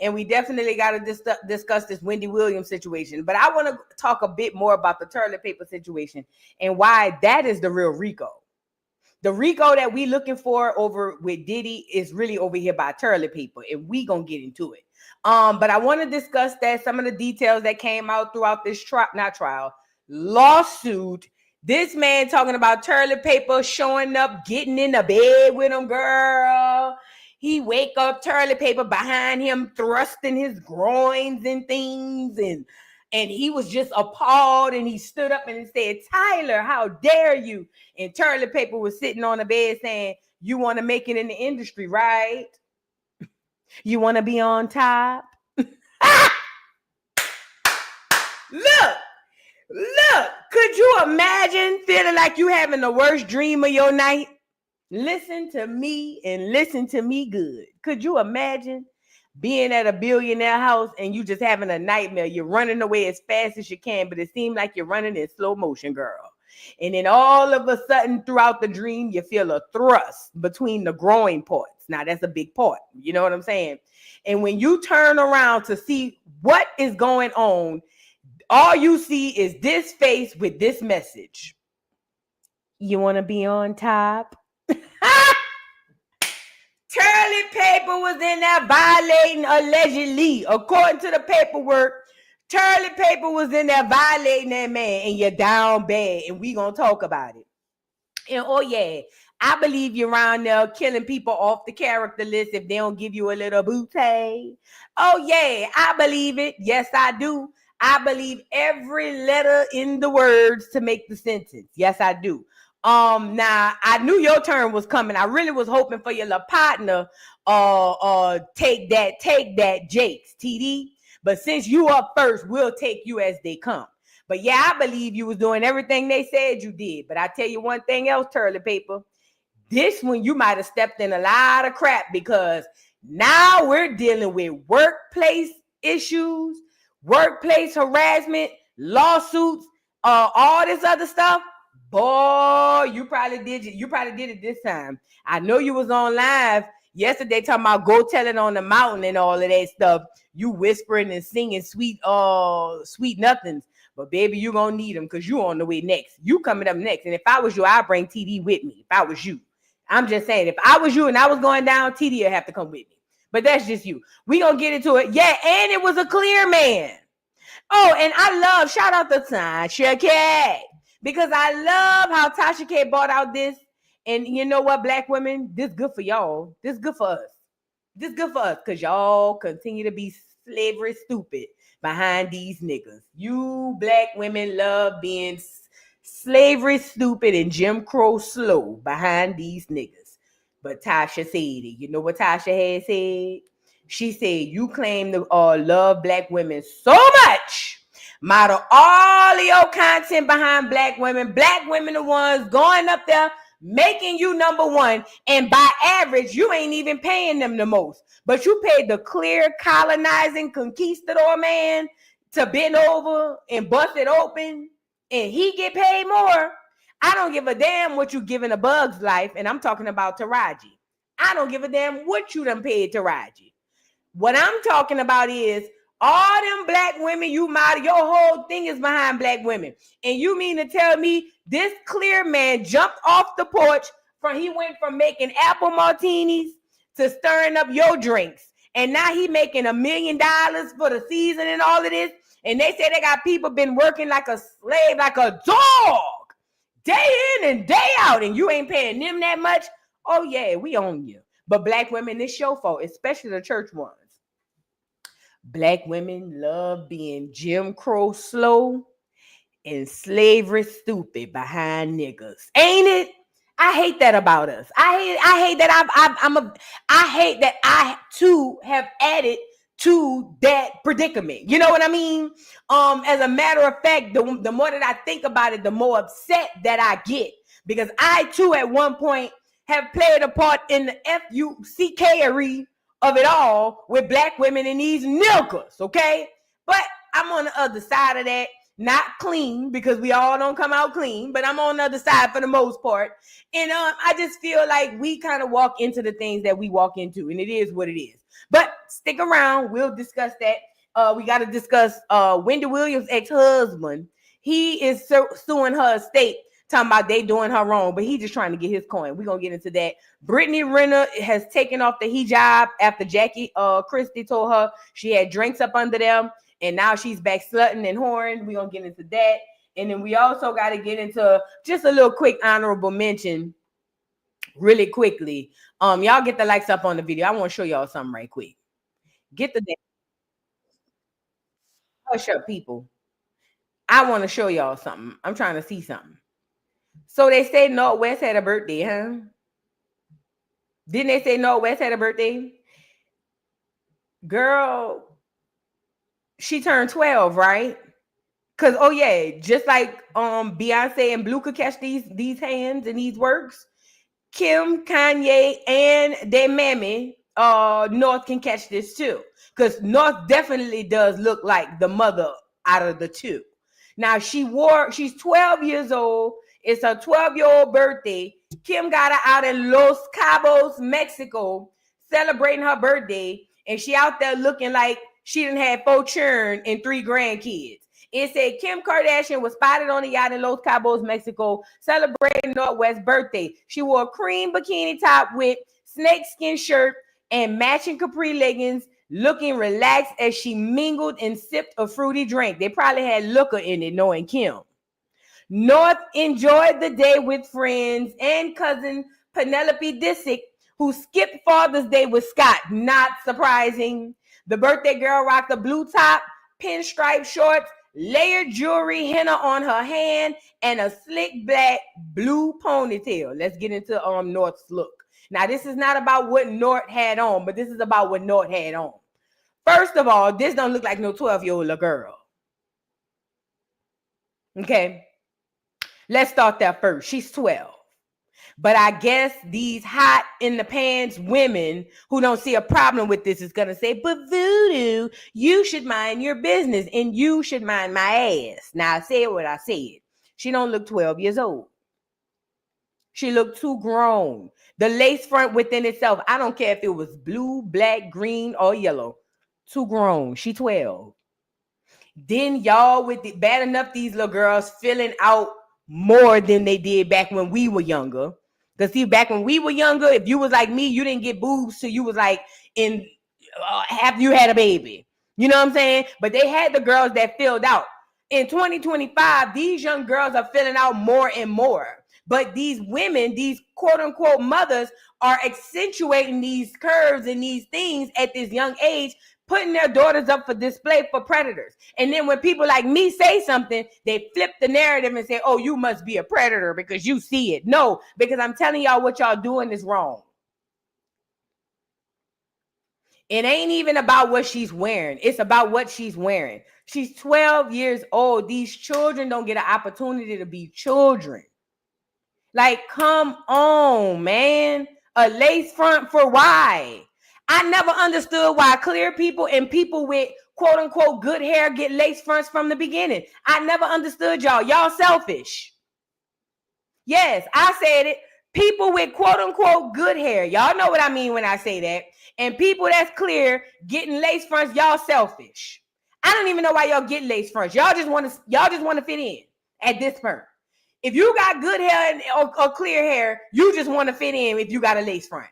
And we definitely got to discuss this Wendy Williams situation. But I want to talk a bit more about the toilet paper situation and why that is the real Rico. The Rico that we looking for over with Diddy is really over here by toilet paper, and we gonna get into it. But I want to discuss that some of the details that came out throughout this lawsuit. This man talking about toilet paper, showing up, getting in the bed with him, girl. He wake up, toilet paper behind him, thrusting his groins and things, and he was just appalled, and he stood up and said, Tyler, how dare you? And toilet paper was sitting on the bed saying, you want to make it in the industry, right? You want to be on top? Look, could you imagine feeling like you having the worst dream of your night? Listen to me and listen to me good. Could you imagine being at a billionaire house and you just having a nightmare? You're running away as fast as you can, but it seems like you're running in slow motion, girl. And then all of a sudden throughout the dream, you feel a thrust between the groin parts. Now that's a big part. You know what I'm saying? And when you turn around to see what is going on, all you see is this face with this message. You want to be on top? Toilet paper was in there violating allegedly. According to the paperwork, toilet paper was in there violating that man, and you're down bad, and we gonna talk about it. And oh yeah, I believe you're around there killing people off the character list if they don't give you a little booty. Oh yeah, I believe it. Yes, I do. I believe every letter in the words to make the sentence. Yes, I do. Now I knew your turn was coming. I really was hoping for your little partner. Take that, Jakes, TD. But since you up first, we'll take you as they come. But yeah, I believe you was doing everything they said you did. But I tell you one thing else, toilet paper. This one you might have stepped in a lot of crap, because now we're dealing with workplace issues, workplace harassment, lawsuits, all this other stuff. Boy, you probably did it this time. I know you was on live yesterday talking about go tell it on the mountain and all of that stuff. You whispering and singing sweet nothings. But baby, you gonna need them because you on the way next. You coming up next. And if I was you, I'd bring TD with me. If I was you. I'm just saying, if I was you and I was going down, TD would have to come with me. But that's just you. We gonna get into it. Yeah, and it was a clear man. Oh, and I love, shout out to Tasha K. Because I love how Tasha K brought out this. And you know what, black women? This good for y'all. This good for us. This good for us because y'all continue to be slavery stupid behind these niggas. You black women love being slavery stupid and Jim Crow slow behind these niggas. But Tasha said it. You know what Tasha had said? She said, you claim to love black women so much. Model all of your content behind black women. Black women the ones going up there making you number one. And by average, you ain't even paying them the most. But you paid the clear colonizing conquistador man to bend over and bust it open. And he get paid more. I don't give a damn what you giving a Bug's Life. And I'm talking about Taraji. I don't give a damn what you done paid Taraji. What I'm talking about is all them black women you model, your whole thing is behind black women. And you mean to tell me this clear man jumped off the porch he went from making apple martinis to stirring up your drinks. And now he making $1 million for the season and all of this. And they say they got people been working like a slave, like a dog, day in and day out. And you ain't paying them that much. Oh yeah, we own you. But black women, it's your fault, especially the church ones. Black women love being Jim Crow slow and slavery stupid behind niggas. Ain't it? I hate that about us. I hate that I hate that I too have added to that predicament. You know what I mean? As a matter of fact, the more that I think about it, the more upset that I get, because I too at one point have played a part in the FUCK-ery of it all with black women and these niggas, okay? But I'm on the other side of that. Not clean, because we all don't come out clean, but I'm on the other side for the most part. And I just feel like we kind of walk into the things that we walk into, and it is what it is. But stick around. We'll discuss that. We got to discuss Wendy Williams' ex-husband. He is suing her estate, talking about they doing her wrong, but he just trying to get his coin. We're going to get into that. Brittany Renner has taken off the hijab after Jackie Christie told her she had drinks up under them, and now she's back slutting and whoring. We're going to get into that. And then we also got to get into just a little quick honorable mention really quickly. Y'all get the likes up on the video. I want to show y'all something right quick. Get the hush up, people. I want to show y'all something. I'm trying to see something. So they say Northwest had a birthday, huh? Didn't they say Northwest had a birthday? Girl, she turned 12, right? Cause oh yeah, just like Beyonce and Blue could catch these hands and these works, Kim, Kanye, and their mammy, North can catch this too. Cause North definitely does look like the mother out of the two. Now she's 12 years old. It's her 12-year-old birthday. Kim got her out in Los Cabos, Mexico, celebrating her birthday, and she out there looking like she done had 4 children and 3 grandkids. It said Kim Kardashian was spotted on the yacht in Los Cabos, Mexico, celebrating Northwest's birthday. She wore a cream bikini top with snakeskin shirt and matching capri leggings, looking relaxed as she mingled and sipped a fruity drink. They probably had liquor in it, knowing Kim. North enjoyed the day with friends and cousin Penelope Disick, who skipped Father's Day with Scott. Not surprising. The birthday girl rocked a blue top, pinstripe shorts, layered jewelry, henna on her hand, and a slick black blue ponytail. Let's get into North's look. Now, this is not about what North had on, but this is about what North had on. First of all, this don't look like no 12-year-old little girl. Okay. Let's start there first. She's 12. But I guess these hot in the pants women who don't see a problem with this is going to say, but Voodoo, you should mind your business and you should mind my ass. Now, I said what I said. She don't look 12 years old. She looked too grown. The lace front within itself, I don't care if it was blue, black, green, or yellow. Too grown. She 12. Then y'all with it, bad enough these little girls filling out more than they did back when we were younger. Because see, back when we were younger, if you was like me, you didn't get boobs till you was like in after you had a baby. You know what I'm saying? But they had the girls that filled out. In 2025, these young girls are filling out more and more. But these women, these quote unquote mothers, are accentuating these curves and these things at this young age, putting their daughters up for display for predators. And then when people like me say something, they flip the narrative and say, oh, you must be a predator because you see it. No, because I'm telling y'all what y'all doing is wrong. It ain't even about what she's wearing. It's about what she's wearing. She's 12 years old. These children don't get an opportunity to be children. Like, come on, man. A lace front for why? I never understood why clear people and people with quote unquote good hair get lace fronts from the beginning. I never understood y'all. Y'all selfish. Yes, I said it. People with quote unquote good hair. Y'all know what I mean when I say that. And people that's clear getting lace fronts, y'all selfish. I don't even know why y'all get lace fronts. Y'all just want to fit in at this point. If you got good hair or clear hair, you just want to fit in if you got a lace front.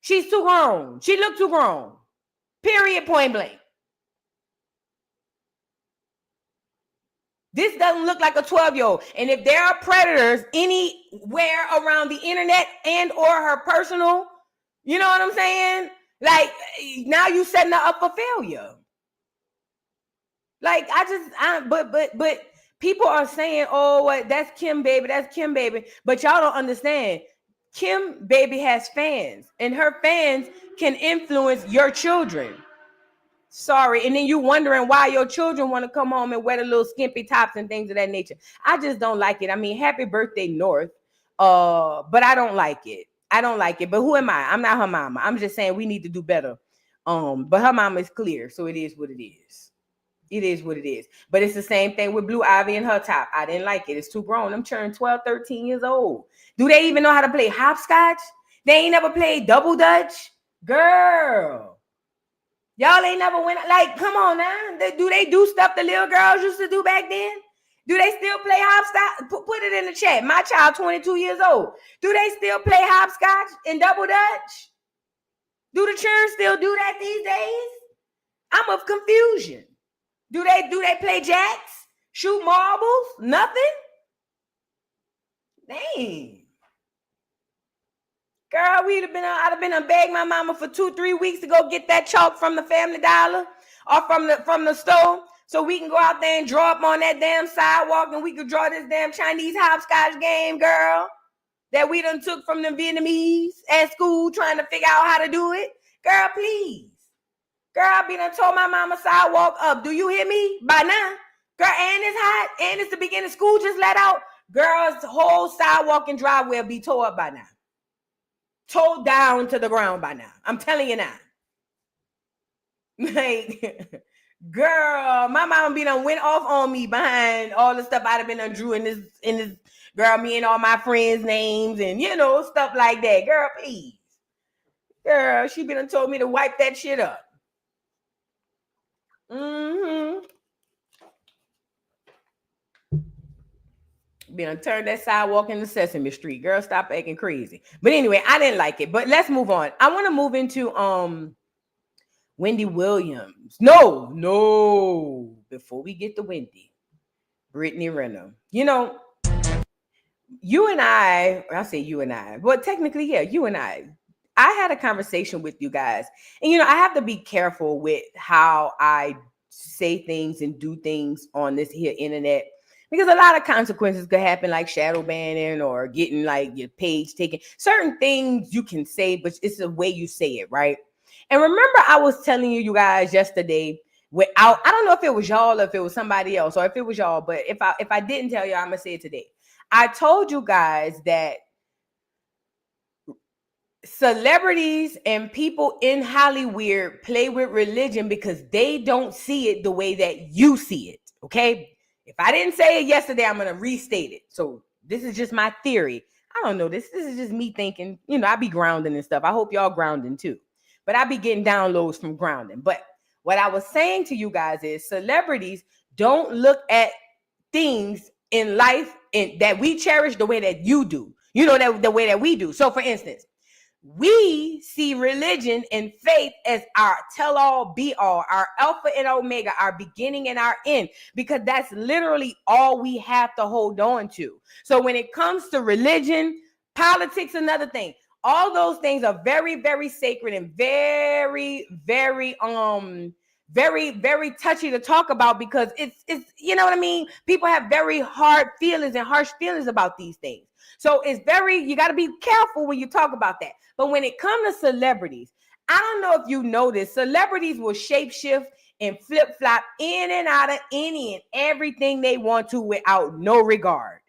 She's too grown. She looked too grown. Period, point blank. This doesn't look like a 12-year-old. And if there are predators anywhere around the internet and or her personal, you know what I'm saying? Like, now you setting her up for failure. Like, but people are saying, oh, what, that's Kim baby, that's Kim baby. But y'all don't understand. Kim baby has fans, and her fans can influence your children. Sorry. And then you wondering why your children want to come home and wear the little skimpy tops and things of that nature. I just don't like it. I mean, happy birthday, North. But I don't like it. I don't like it. But who am I? I'm not her mama. I'm just saying we need to do better. But her mama is clear. So it is what it is. It is what it is. But it's the same thing with Blue Ivy and her top. I didn't like it. It's too grown. Them turned 12, 13 years old. Do they even know how to play hopscotch? They ain't never played double dutch. Girl, y'all ain't never went, like, come on now. Do they do stuff the little girls used to do back then? Do they still play hopscotch? Put it in the chat. My child, 22 years old. Do they still play hopscotch and double dutch? Do the children still do that these days? I'm of confusion. Do they play jacks? Shoot marbles? Nothing? Dang. Girl, I'd have been begging my mama for 2-3 weeks to go get that chalk from the Family Dollar or from the store, so we can go out there and draw up on that damn sidewalk and we could draw this damn Chinese hopscotch game, girl, that we done took from the Vietnamese at school trying to figure out how to do it. Girl, please. Girl, I done told my mama sidewalk up. Do you hear me? By now. Girl, and it's hot, and it's the beginning of school just let out. Girl's whole sidewalk and driveway will be tore up by now. Towed down to the ground by now. I'm telling you now. Like, girl, my mama done went off on me behind all the stuff I'd have been done drew in this girl, me and all my friends' names and, stuff like that. Girl, please. Girl, she done told me to wipe that shit up. Been turn that sidewalk into Sesame Street. Girl, stop acting crazy. But anyway, I didn't like it. But let's move on. I want to move into Wendy Williams. No. Before we get to Wendy, Brittany Renner. You and I say you and I, but technically, yeah, you and I had a conversation with you guys. And, I have to be careful with how I say things and do things on this here internet, because a lot of consequences could happen, like shadow banning or getting like your page taken. Certain things you can say, but it's the way you say it, right? And remember, I was telling you guys yesterday, I don't know if it was y'all or if it was somebody else, or if it was y'all, but if I didn't tell you, I'm gonna say it today. I told you guys that celebrities and people in Hollywood play with religion because they don't see it the way that you see it, okay? If I didn't say it yesterday, I'm going to restate it. So this is just my theory. I don't know. This is just me thinking, I be grounding and stuff. I hope y'all grounding too. But I be getting downloads from grounding. But what I was saying to you guys is celebrities don't look at things in life that we cherish the way that you do. The way that we do. So for instance, we see religion and faith as our tell-all, be-all, our alpha and omega, our beginning and our end, because that's literally all we have to hold on to. So when it comes to religion, politics, another thing, all those things are very, very sacred and very, very, very, very touchy to talk about, because it's you know what I mean? People have very hard feelings and harsh feelings about these things. So you got to be careful when you talk about that. But when it comes to celebrities, I don't know if you noticed, celebrities will shapeshift and flip-flop in and out of any and everything they want to without no regard.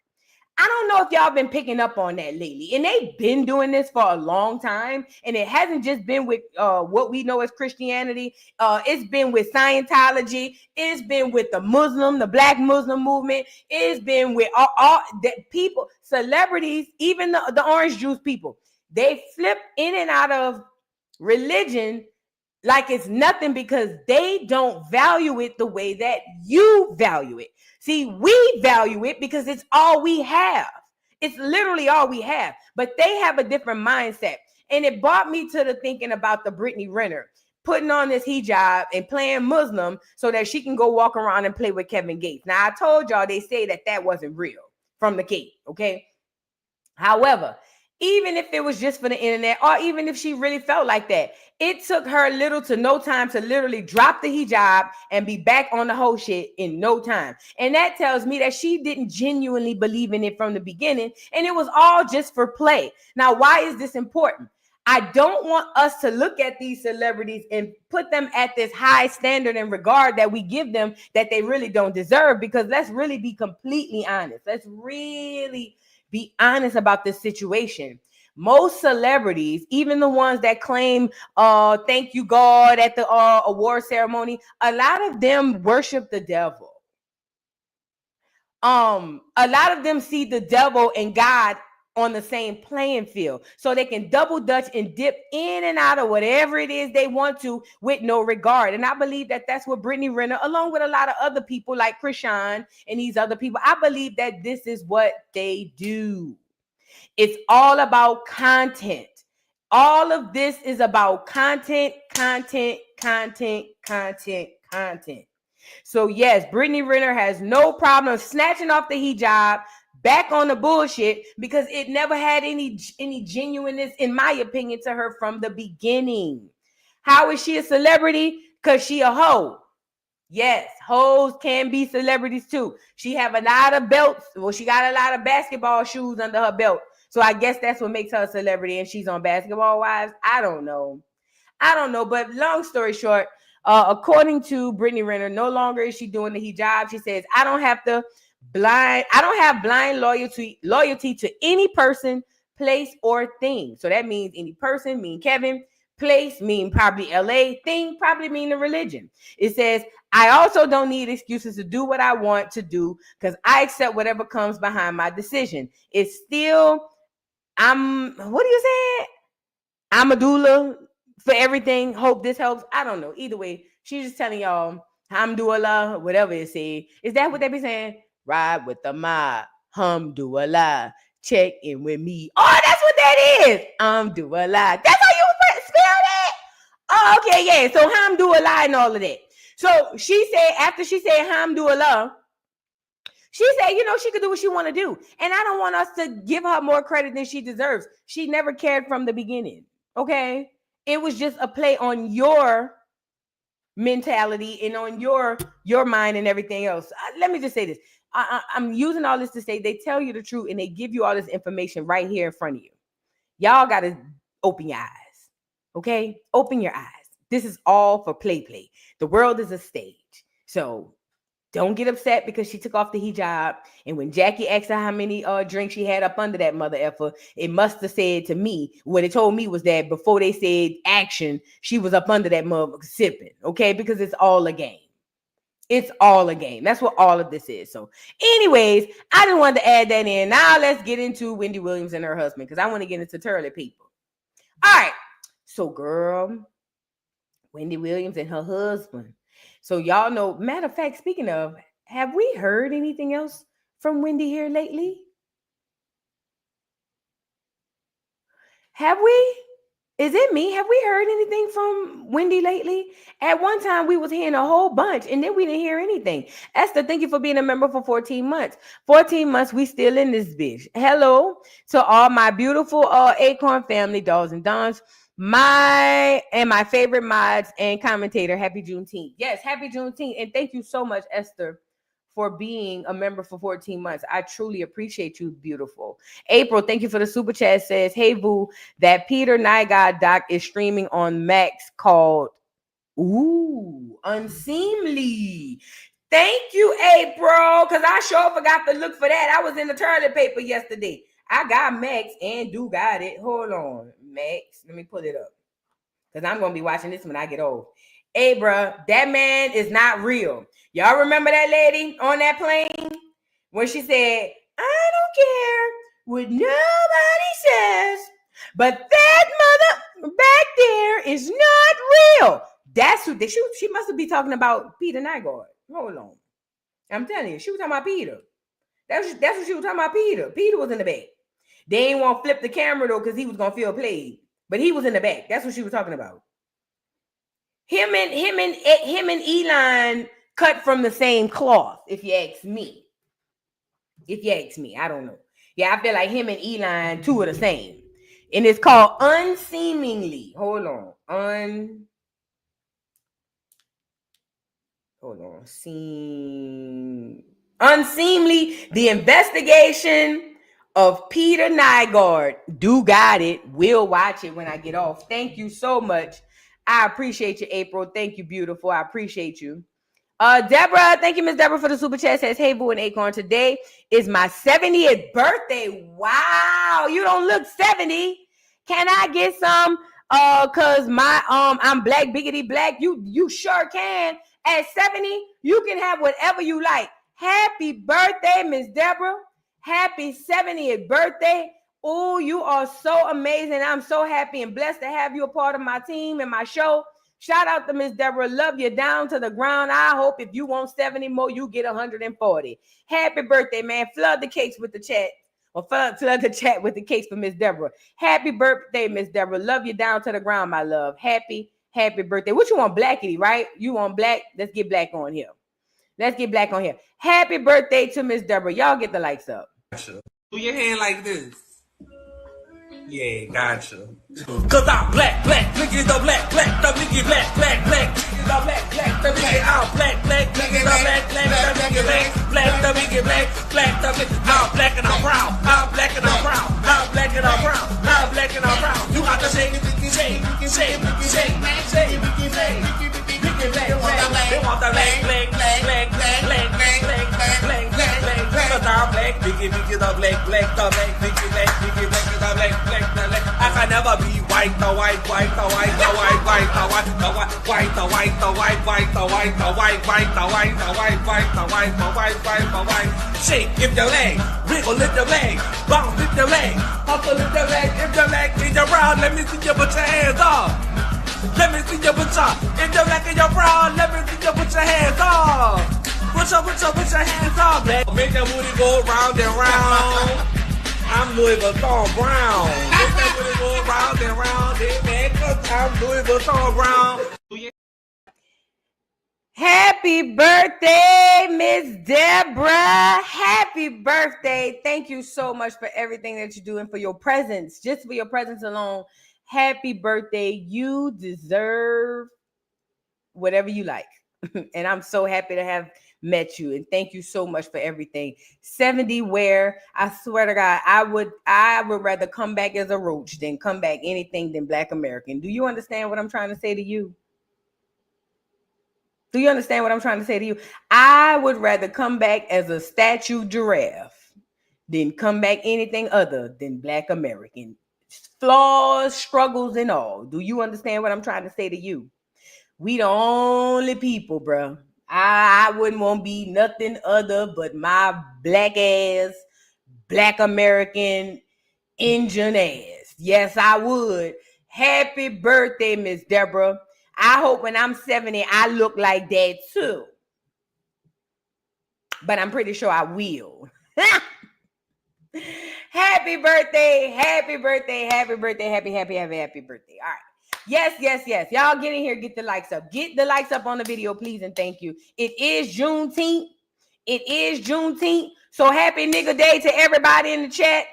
I don't know if y'all been picking up on that lately. And they've been doing this for a long time. And it hasn't just been with what we know as Christianity. It's been with Scientology. It's been with the Black Muslim movement. It's been with all the people, celebrities, even the orange juice people. They flip in and out of religion like it's nothing, because they don't value it the way that you value it. See, we value it because it's all we have. It's literally all we have. But they have a different mindset. And it brought me to the thinking about the Brittany Renner putting on this hijab and playing Muslim so that she can go walk around and play with Kevin Gates. Now, I told y'all they say that wasn't real from the gate, okay? However, even if it was just for the internet, or even if she really felt like that, it took her little to no time to literally drop the hijab and be back on the whole shit in no time. And that tells me that she didn't genuinely believe in it from the beginning, and it was all just for play. Now, why is this important? I don't want us to look at these celebrities and put them at this high standard and regard that we give them that they really don't deserve, because let's really be completely honest. Let's really be honest about this situation. Most celebrities, even the ones that claim thank you God at the award ceremony, a lot of them worship the devil. A lot of them see the devil and God on the same playing field so they can double dutch and dip in and out of whatever it is they want to with no regard. And I believe that that's what Brittany Renner, along with a lot of other people like Krishan and these other people, I believe that this is what they do. It's all about content. All of this is about content. So yes, Brittany Renner has no problem snatching off the hijab, back on the bullshit, because it never had any genuineness, in my opinion, to her from the beginning. How is she a celebrity? Because she a hoe. Yes, hoes can be celebrities too. She have a lot of belts. Well, she got a lot of basketball shoes under her belt. So I guess that's what makes her a celebrity, and she's on Basketball Wives. I don't know. But long story short, according to Brittany Renner, no longer is she doing the hijab. She says, I don't have blind loyalty to any person, place, or thing. So that means any person, mean Kevin, place, mean probably LA, thing, probably mean the religion. It says, I also don't need excuses to do what I want to do because I accept whatever comes behind my decision. It's still, what do you say? I'm a doula for everything. Hope this helps. I don't know. Either way, she's just telling y'all, Hamdulillah, whatever it says. Is that what they be saying? Ride with the mob. Hamdulillah. Check in with me. Oh, that's what that is. Hamdulillah. That's how you spell that? Oh, okay, yeah. So Hamdulillah and all of that. So she said, after she said Hamdulillah, she said, she could do what she want to do. And I don't want us to give her more credit than she deserves. She never cared from the beginning. Okay? It was just a play on your mentality and on your mind and everything else. Let me just say this. I'm using all this to say they tell you the truth and they give you all this information right here in front of you. Y'all got to open your eyes. Okay? Open your eyes. This is all for play. The world is a stage. So don't get upset because she took off the hijab. And when Jackie asked her how many drinks she had up under that mother effer, it must have said to me, what it told me was that before they said action, she was up under that mother sipping. Okay? Because it's all a game. It's all a game. That's what all of this is. So anyways, I didn't want to add that in. Now let's get into Wendy Williams and her husband because I want to get into toilet people. All right. So girl, Wendy Williams and her husband. So y'all know, matter of fact, speaking of, have we heard anything else from Wendy here lately? Have we? Is it me? Have we heard anything from Wendy lately? At one time, we was hearing a whole bunch, and then we didn't hear anything. Esther, thank you for being a member for 14 months. 14 months, we still in this bitch. Hello to all my beautiful Acorn family, dolls and dons. My favorite mods and commentator, happy Juneteenth. Yes, happy Juneteenth. And thank you so much, Esther, for being a member for 14 months. I truly appreciate you, beautiful. April, thank you for the super chat. Says, hey, boo, that Peter Nygaard doc is streaming on Max called Unseemly. Thank you, April, because I sure forgot to look for that. I was in the toilet paper yesterday. I got Max and do got it. Hold on, Max. Let me pull it up. Because I'm going to be watching this when I get old. Hey, bro, that man is not real. Y'all remember that lady on that plane? When she said, I don't care what nobody says, but that mother back there is not real. That's who she must be talking about, Peter Nygaard. Hold on. I'm telling you, she was talking about Peter. That's what she was talking about, Peter. Peter was in the back. They ain't want to flip the camera, though, because he was going to feel played. But he was in the back. That's what she was talking about. Him and Elon cut from the same cloth, if you ask me. I don't know. Yeah, I feel like him and Elon, two are the same. And it's called Unseemingly. Hold on. Unseemly, the investigation of Peter Nygaard. Do got it. Will watch it when I get off. Thank you so much. I appreciate you, April. Thank you, beautiful. I appreciate you. Deborah, thank you, Miss Deborah, for the super chat. Says, hey, boo and Acorn, today is my 70th birthday. Wow, you don't look 70. Can I get some? Cause I'm black, biggity black. You sure can. At 70, you can have whatever you like. Happy birthday, Miss Deborah. Happy 70th birthday. Oh, you are so amazing. I'm so happy and blessed to have you a part of my team and my show. Shout out to Miss Deborah. Love you down to the ground. I hope if you want 70 more, you get 140. Happy birthday, man. Flood the cakes with the chat. Or flood the chat with the cakes for Miss Deborah. Happy birthday, Miss Deborah. Love you down to the ground, my love. Happy birthday. What you want, blackity, right? You want black? Let's get black on here. Let's get black on here. Happy birthday to Miss Deborah. Y'all get the likes up. Do your hand like this. Yeah, gotcha. Cause I'm black, nigga the black, the nigga black, the black, the nigga I'm black, nigga the black, the nigga black, the nigga black, the nigga I'm black and I'm brown, I'm black and I'm brown, I'm black and I'm brown, I'm black and I'm brown. You got to shake, shake. They want the black. Cause I'm black, nigga the black, the black, nigga black. I can never be white, the white. Shake, if the leg, wiggle, lift the leg, bounce, lift the leg, hustle, lift the leg, if the leg is around, let me see you put your hands up. Let me see you put your, if the leg is around, let me see you put your hands up. Put your hands up, man. Make that booty go round and round. I'm Louis Vuitton Brown. Make that booty go round and round, man, cause I'm Louis Vuitton Brown. Happy birthday, Miss Deborah. Happy birthday. Thank you so much for everything that you do and for your presence. Just for your presence alone. Happy birthday. You deserve whatever you like. And I'm so happy to have met you. And thank you so much for everything. 70 where I swear to God, I would rather come back as a roach than come back anything than Black American. Do you understand what I'm trying to say to you? Do you understand what I'm trying to say to you? I would rather come back as a statue giraffe than come back anything other than Black American. Flaws, struggles, and all. Do you understand what I'm trying to say to you? We the only people, bro. I wouldn't want to be nothing other but my black ass, Black American Indian ass. Yes, I would. Happy birthday, Miss Deborah. I hope when I'm 70, I look like that too. But I'm pretty sure I will. Happy birthday. Happy birthday. Happy birthday. Happy birthday. All right. Yes. Y'all get in here. Get the likes up. Get the likes up on the video, please, and thank you. It is Juneteenth. So happy nigga day to everybody in the chat.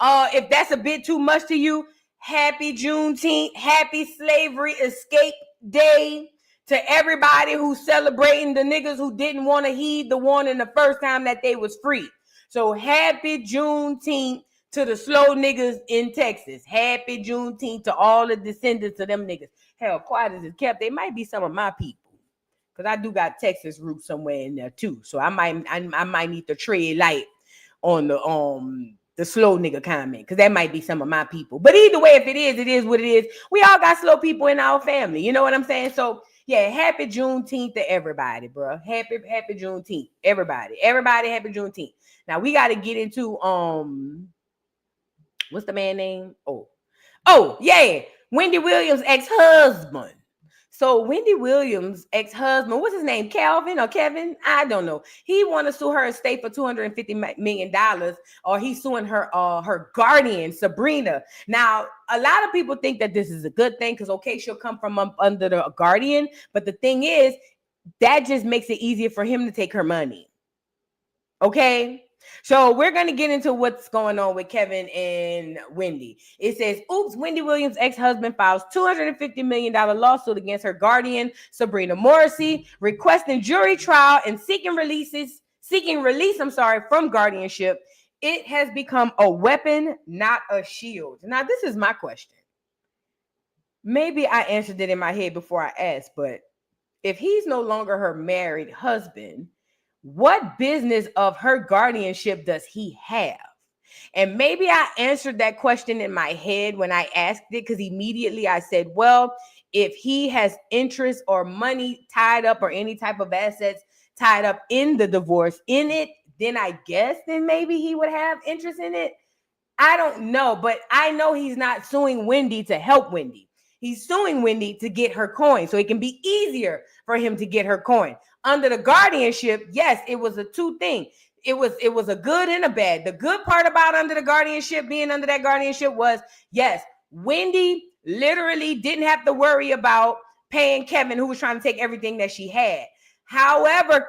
If that's a bit too much to you, happy Juneteenth. Happy slavery escape day to everybody who's celebrating the niggas who didn't want to heed the warning the first time that they was free. So happy Juneteenth to the slow niggas in Texas. Happy Juneteenth to all the descendants of them niggas. Hell, quiet as it's kept, they might be some of my people. Because I do got Texas roots somewhere in there too. So I might need to tread light on the slow nigga comment. Because that might be some of my people. But either way, if it is what it is. We all got slow people in our family. You know what I'm saying? So yeah, happy Juneteenth to everybody, bro. Happy Juneteenth. Everybody, happy Juneteenth. Now we got to get into what's the man name? Oh, yeah. Wendy Williams' ex-husband. So Wendy Williams' ex-husband, what's his name? Calvin or Kevin? I don't know. He want to sue her estate for $250 million, or he's suing her guardian, Sabrina. Now, a lot of people think that this is a good thing because, okay, she'll come from under the guardian. But the thing is, that just makes it easier for him to take her money. Okay? So we're going to get into what's going on with Kevin and Wendy. It says, oops, Wendy Williams' ex-husband files $250 million lawsuit against her guardian, Sabrina Morrissey, requesting jury trial and seeking release from guardianship. It has become a weapon, not a shield. Now, this is my question. Maybe I answered it in my head before I asked, but if he's no longer her married husband, what business of her guardianship does he have? And maybe I answered that question in my head when I asked it, because immediately I said, well, if he has interest or money tied up or any type of assets tied up in the divorce in it, then I guess then maybe he would have interest in it. I don't know, but I know he's not suing Wendy to help Wendy. He's suing Wendy to get her coin so it can be easier for him to get her coin. Under the guardianship, yes, it was a two thing. It was a good and a bad. The good part about under the guardianship, being under that guardianship was, yes, Wendy literally didn't have to worry about paying Kevin, who was trying to take everything that she had. However,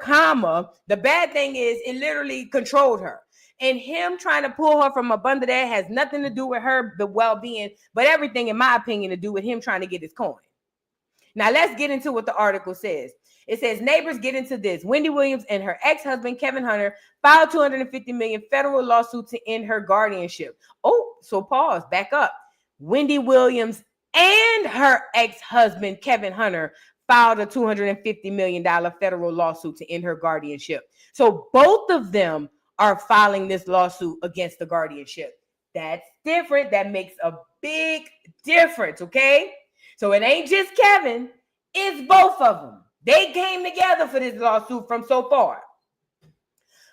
the bad thing is it literally controlled her. And him trying to pull her from up under that has nothing to do with her, the well-being, but everything, in my opinion, to do with him trying to get his coin. Now, let's get into what the article says. It says, neighbors get into this. Wendy Williams and her ex-husband, Kevin Hunter, filed $250 million federal lawsuit to end her guardianship. Oh, so pause, back up. Wendy Williams and her ex-husband, Kevin Hunter, filed a $250 million federal lawsuit to end her guardianship. So both of them are filing this lawsuit against the guardianship. That's different. That makes a big difference, okay? So it ain't just Kevin, it's both of them. They came together for this lawsuit from so far.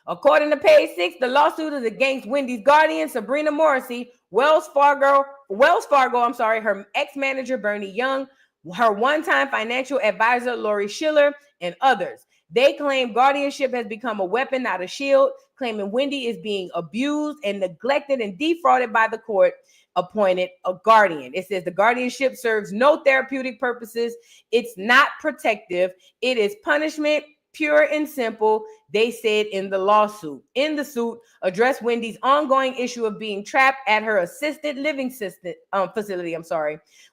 According to page 6, the lawsuit is against Wendy's guardian, Sabrina Morrissey, Wells Fargo, her ex-manager, Bernie Young, her one-time financial advisor, Lori Schiller, and others. They claim guardianship has become a weapon, not a shield, claiming Wendy is being abused and neglected and defrauded by the court appointed a guardian. It says the guardianship serves no therapeutic purposes. It's not protective. It is punishment, pure and simple, they said in the lawsuit. In the suit, addressed Wendy's ongoing issue of being trapped at her assisted living facility,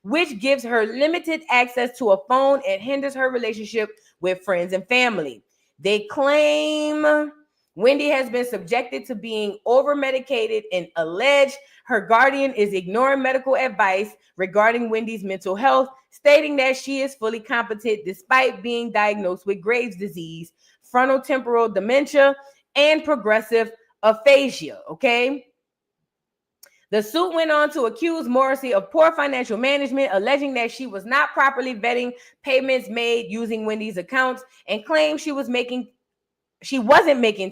which gives her limited access to a phone and hinders her relationship with friends and family. They claim Wendy has been subjected to being over-medicated and allege her guardian is ignoring medical advice regarding Wendy's mental health, stating that she is fully competent despite being diagnosed with Graves' disease, frontotemporal dementia, and progressive aphasia, okay? The suit went on to accuse Morrissey of poor financial management, alleging that she was not properly vetting payments made using Wendy's accounts and claimed she wasn't making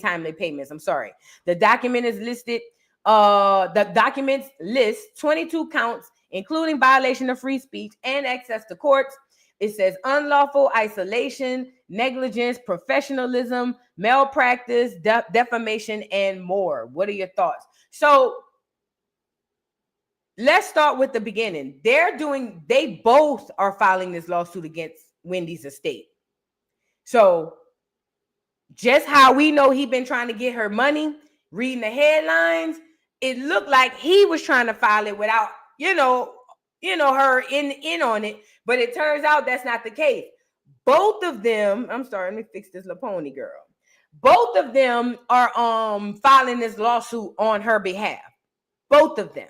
timely payments. The document is listed. The documents list 22 counts, including violation of free speech and access to courts. It says unlawful isolation, negligence, professionalism, malpractice, defamation, and more. What are your thoughts? So let's start with the beginning. They both are filing this lawsuit against Wendy's estate. So just how we know he been trying to get her money, reading the headlines, it looked like he was trying to file it without, her in on it. But it turns out that's not the case. Both of them, let me fix this Laponi girl. Both of them are filing this lawsuit on her behalf. Both of them.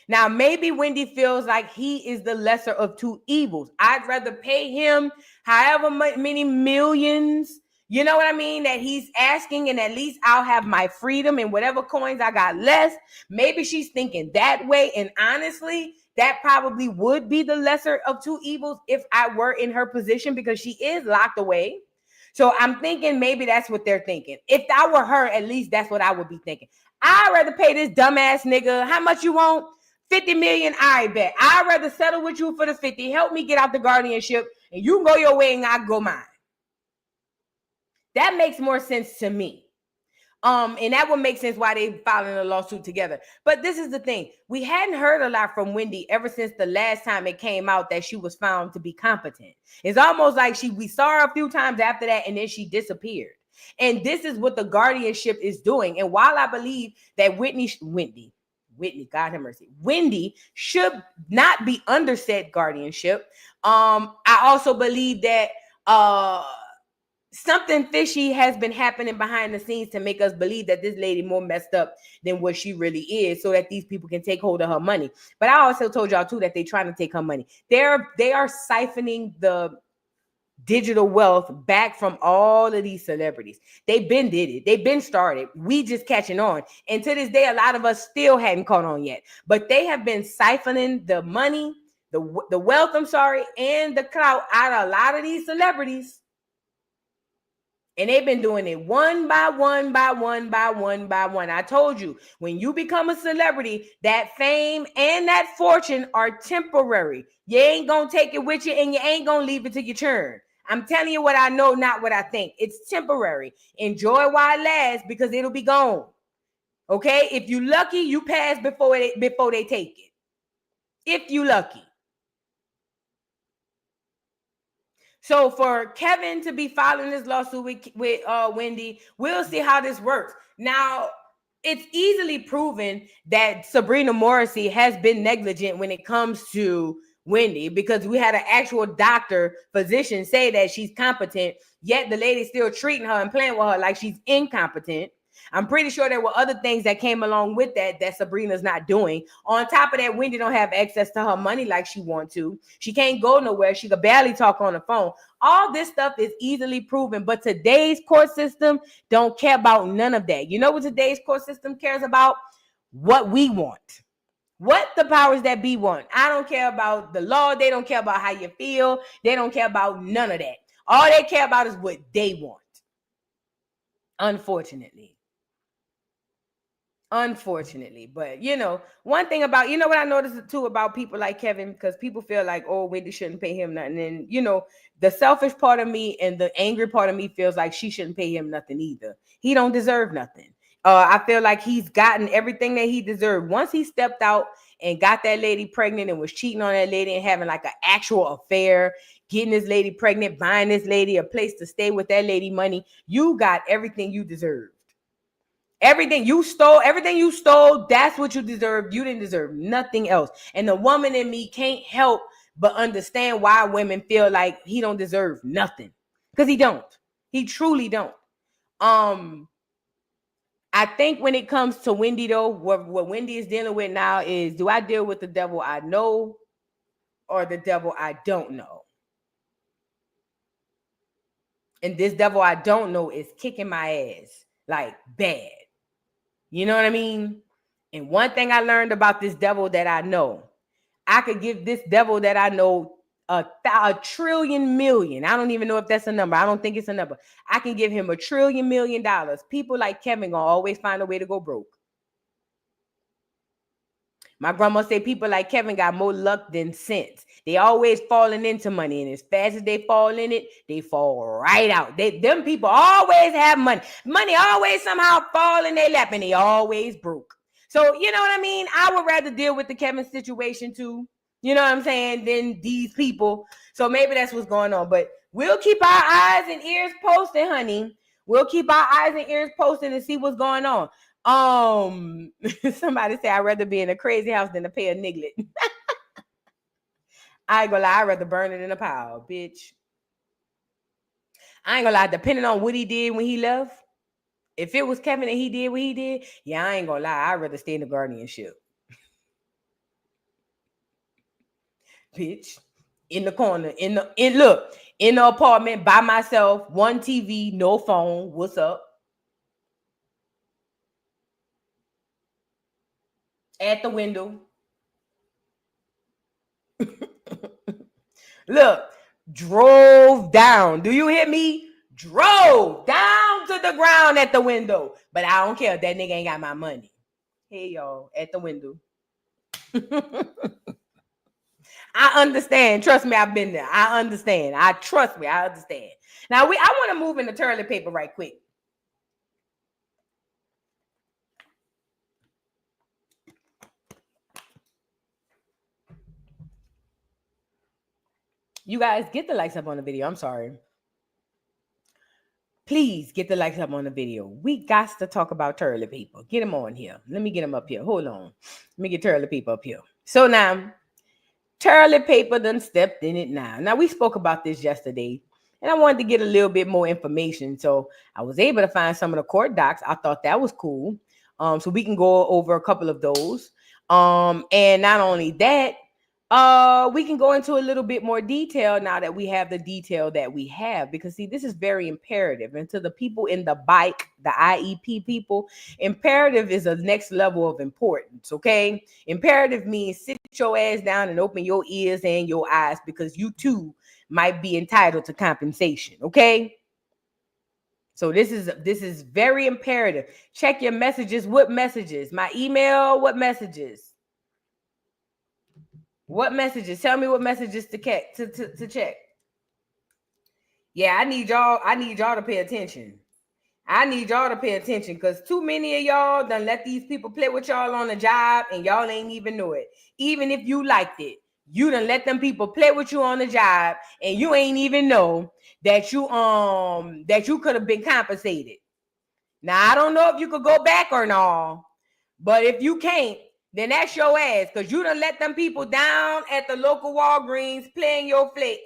Now, maybe Wendy feels like he is the lesser of two evils. I'd rather pay him however many millions, you know what I mean, that he's asking, and at least I'll have my freedom and whatever coins I got less. Maybe she's thinking that way. And honestly, that probably would be the lesser of two evils if I were in her position, because she is locked away. So I'm thinking maybe that's what they're thinking. If I were her, at least that's what I would be thinking. I'd rather pay this dumbass nigga. How much you want? 50 million. I bet. I'd rather settle with you for the 50. Help me get out the guardianship, and you go your way and I go mine. That makes more sense to me. And that would make sense why they filing a lawsuit together. But this is the thing. We hadn't heard a lot from Wendy ever since the last time it came out that she was found to be competent. It's almost like we saw her a few times after that, and then she disappeared. And this is what the guardianship is doing. And while I believe that Wendy, God have mercy, Wendy should not be under said guardianship, I also believe that something fishy has been happening behind the scenes to make us believe that this lady more messed up than what she really is, so that these people can take hold of her money. But I also told y'all too that they're trying to take her money. They are siphoning the digital wealth back from all of these celebrities. They've been did it. They've been started. We just catching on. And to this day, a lot of us still hadn't caught on yet. But they have been siphoning the money, the wealth, and the clout out of a lot of these celebrities. And they've been doing it one by one by one by one by one. I told you, when you become a celebrity, that fame and that fortune are temporary. You ain't going to take it with you, and you ain't going to leave it till you turn. I'm telling you what I know, not what I think. It's temporary. Enjoy while it lasts, because it'll be gone. Okay? If you lucky, you pass before they take it. If you lucky. So for Kevin to be filing this lawsuit with Wendy, we'll see how this works. Now, it's easily proven that Sabrina Morrissey has been negligent when it comes to Wendy, because we had an actual physician say that she's competent, yet the lady's still treating her and playing with her like she's incompetent. I'm pretty sure there were other things that came along with that Sabrina's not doing. On top of that, Wendy don't have access to her money like she wants to. She can't go nowhere. She could barely talk on the phone. All this stuff is easily proven, but today's court system don't care about none of that. You know what today's court system cares about? What we want. What the powers that be want. I don't care about the law. They don't care about how you feel. They don't care about none of that. All they care about is what they want. Unfortunately. But one thing about, what I noticed too about people like Kevin, because people feel like, oh, Wendy shouldn't pay him nothing. And the selfish part of me and the angry part of me feels like she shouldn't pay him nothing either. He don't deserve nothing. I feel like he's gotten everything that he deserved. Once he stepped out and got that lady pregnant and was cheating on that lady and having like an actual affair, getting this lady pregnant, buying this lady a place to stay with that lady money, you got everything you deserve. Everything you stole, that's what you deserve. You didn't deserve nothing else. And the woman in me can't help but understand why women feel like he don't deserve nothing. Because he don't. He truly don't. I think when it comes to Wendy, though, what Wendy is dealing with now is, do I deal with the devil I know or the devil I don't know? And this devil I don't know is kicking my ass like bad. You know what I mean? And one thing I learned about this devil that I know, I could give this devil that I know a trillion million. I don't even know if that's a number. I don't think it's a number. I can give him $1 trillion million. People like Kevin gonna always find a way to go broke. My grandma say people like Kevin got more luck than sense. They always falling into money, and as fast as they fall in it, they fall right out. Them people always have money. Money always somehow fall in their lap, and they always broke. So, you know what I mean? I would rather deal with the Kevin situation too, you know what I'm saying, than these people. So maybe that's what's going on. But we'll keep our eyes and ears posted, honey. We'll keep our eyes and ears posted and see what's going on. Somebody say I'd rather be in a crazy house than to pay a niglet. I ain't gonna lie, I'd rather burn it in a pile, bitch. I ain't gonna lie, depending on what he did when he left. If it was Kevin and he did what he did, yeah, I ain't gonna lie, I'd rather stay in the guardianship. Bitch. In the corner, in the apartment by myself, one TV, no phone. What's up? At the window. Look, drove down. Do you hear me? Drove down to the ground at the window. But I don't care. That nigga ain't got my money. Hey, y'all, at the window. I understand. Trust me, I've been there. I understand. I understand. Now, I want to move into toilet paper right quick. You guys, get the likes up on the video. I'm sorry. Please get the likes up on the video. We got to talk about toilet paper. Get them on here. Let me get them up here. Hold on. Let me get toilet paper up here. So now, toilet paper done stepped in it now. Now, we spoke about this yesterday, and I wanted to get a little bit more information. So I was able to find some of the court docs. I thought that was cool. So we can go over a couple of those. And not only that, we can go into a little bit more detail now that we have the detail that we have, because see, this is very imperative. And to the people in the bike, the IEP people, imperative is a next level of importance. Okay. Imperative means sit your ass down and open your ears and your eyes, because you too might be entitled to compensation. Okay. So this is very imperative. Check your messages. What messages? My email. What messages? What messages? Tell me what messages to check. Yeah, I need y'all to pay attention. I need y'all to pay attention because too many of y'all done let these people play with y'all on the job and y'all ain't even know it. Even if you liked it, you done let them people play with you on the job and you ain't even know that you could have been compensated. Now, I don't know if you could go back or not, but if you can't, then that's your ass because you done let them people down at the local Walgreens playing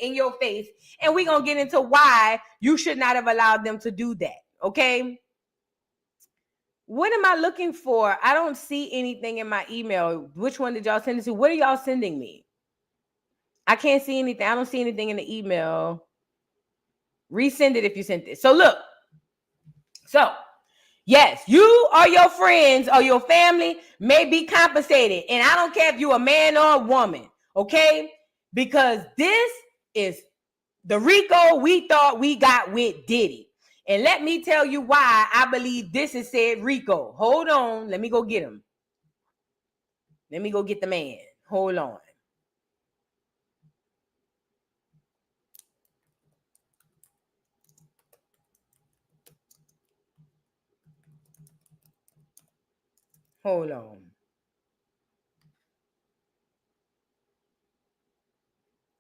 in your face. And we're going to get into why you should not have allowed them to do that. Okay. What am I looking for? I don't see anything in my email. Which one did y'all send it to? What are y'all sending me? I can't see anything. I don't see anything in the email. Resend it if you sent it. So look. So yes, you or your friends or your family may be compensated. And I don't care if you're a man or a woman. Okay. Because this is the RICO we thought we got with Diddy. And let me tell you why I believe this is said RICO. Hold on. Let me go get him. Let me go get the man. Hold on. Hold on.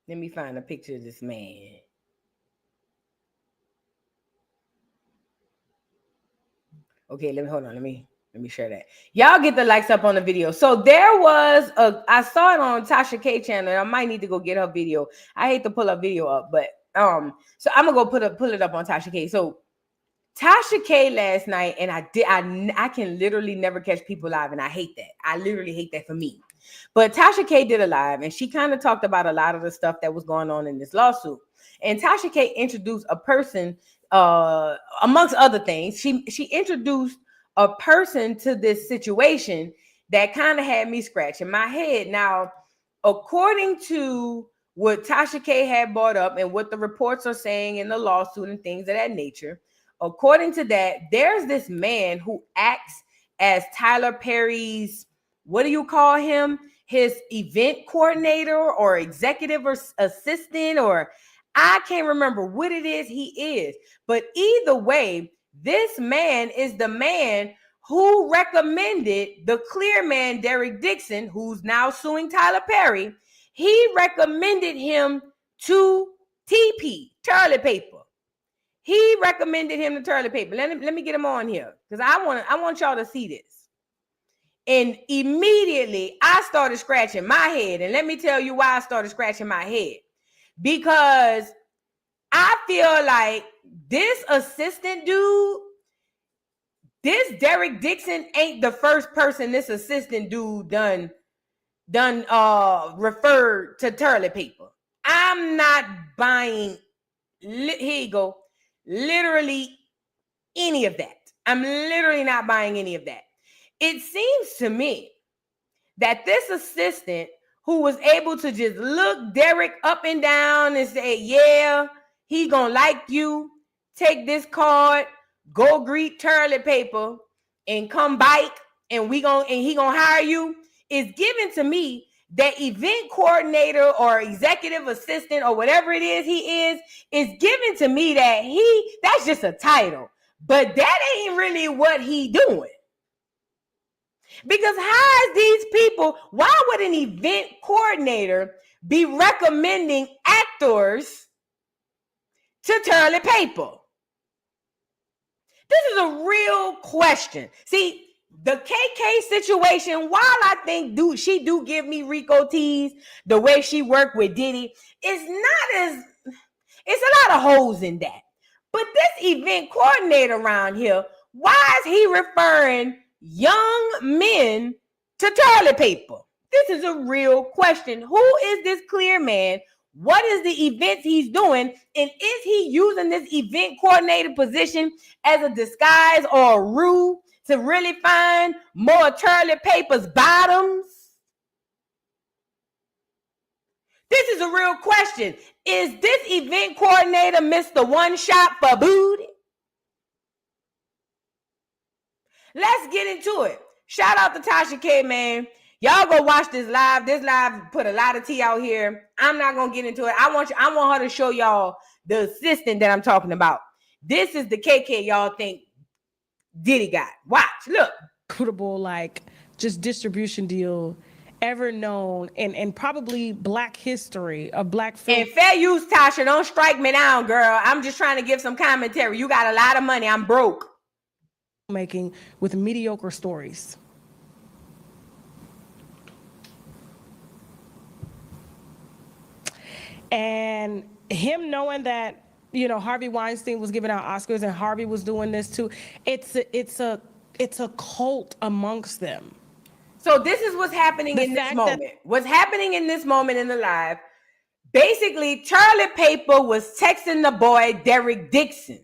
Let me find a picture of this man. Okay, let me share that. Y'all get the likes up on the video. So there was I saw it on Tasha K channel. I might need to go get her video. I hate to pull a video up, but so I'm gonna go pull it up on Tasha K. So Tasha K last night, and I can literally never catch people live, and I hate that. I literally hate that for me. But Tasha K did a live, and she kind of talked about a lot of the stuff that was going on in this lawsuit. And Tasha K introduced a person, amongst other things, she introduced a person to this situation that kind of had me scratching my head. Now, according to what Tasha K had brought up and what the reports are saying in the lawsuit and things of that nature, according to that, there's this man who acts as Tyler Perry's, what do you call him? His event coordinator or executive or assistant, or I can't remember what it is he is. But either way, this man is the man who recommended the clear man, Derek Dixon, who's now suing Tyler Perry. He recommended him to TP, toilet paper. He recommended him to toilet paper. Let me get him on here because I want y'all to see this. And immediately I started scratching my head. And let me tell you why I started scratching my head. Because I feel like this assistant dude, this Derek Dixon ain't the first person this assistant dude done referred to toilet paper. I'm not buying, here you go, literally any of that. I'm literally not buying any of that. It seems to me that this assistant who was able to just look Derek up and down and say, yeah, he gonna like you, take this card, go greet toilet paper and come bike and he gonna hire you, is given to me that event coordinator or executive assistant or whatever it is he is given to me that that's just a title, but that ain't really what he doing. Because how is these people, why would an event coordinator be recommending actors to toilet paper? This is a real question. See, the KK situation, while I think she give me RICO tease, the way she worked with Diddy, it's a lot of holes in that. But this event coordinator around here, why is he referring young men to toilet paper? This is a real question. Who is this clear man? What is the events he's doing? And is he using this event coordinator position as a disguise or a ruse to really find more toilet paper's bottoms? This is a real question. Is this event coordinator Mr. One Shot for Booty? Let's get into it. Shout out to Tasha K, man. Y'all go watch this live. This live put a lot of tea out here. I'm not gonna get into it. I want her to show y'all the assistant that I'm talking about. This is the KK y'all think Diddy got. Watch, look. Equitable, like, just distribution deal ever known in probably black history of black film. And fair use, Tasha, don't strike me down, girl. I'm just trying to give some commentary. You got a lot of money. I'm broke. Making with mediocre stories. And him knowing that, you know, Harvey Weinstein was giving out Oscars and Harvey was doing this too. It's a cult amongst them. So this is what's happening in this moment. What's happening in this moment in the live, basically Charlie Paper was texting the boy Derek Dixon,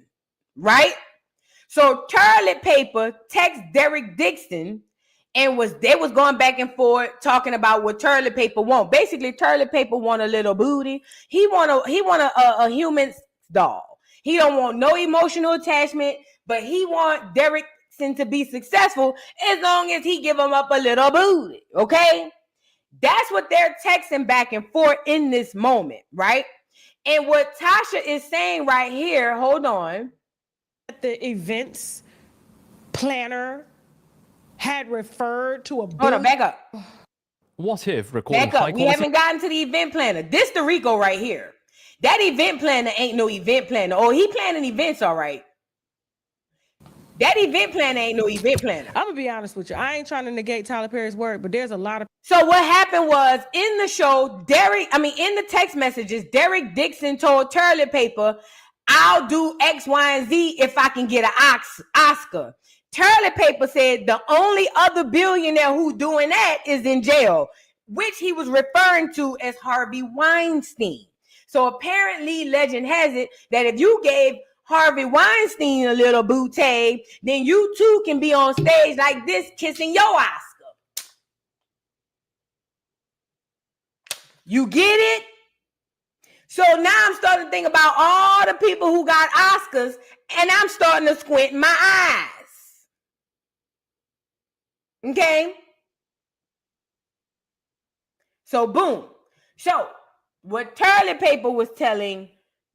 right? So Charlie Paper texts Derek Dixon and they was going back and forth talking about what Charlie Paper want. Basically, Charlie Paper want a little booty. He want a human doll. He don't want no emotional attachment, but he want Derek to be successful as long as he give him up a little booty. Okay, that's what they're texting back and forth in this moment, right? And what Tasha is saying right here, hold on. The events planner had referred to a hold on, back up. What if recording back up. We haven't gotten to the event planner. This the Rico right here. That event planner ain't no event planner. Oh, he planning events, all right. That event planner ain't no event planner. I'm gonna be honest with you. I ain't trying to negate Tyler Perry's work, but there's a lot of. So what happened was in the show, in the text messages, Derek Dixon told Charlie Paper, I'll do X, Y, and Z if I can get an Oscar. Charlie Paper said the only other billionaire who's doing that is in jail, which he was referring to as Harvey Weinstein. So apparently, legend has it that if you gave Harvey Weinstein a little bootay, then you too can be on stage like this kissing your Oscar. You get it? So now I'm starting to think about all the people who got Oscars, and I'm starting to squint my eyes. Okay? So boom. So what Charlie Paper was telling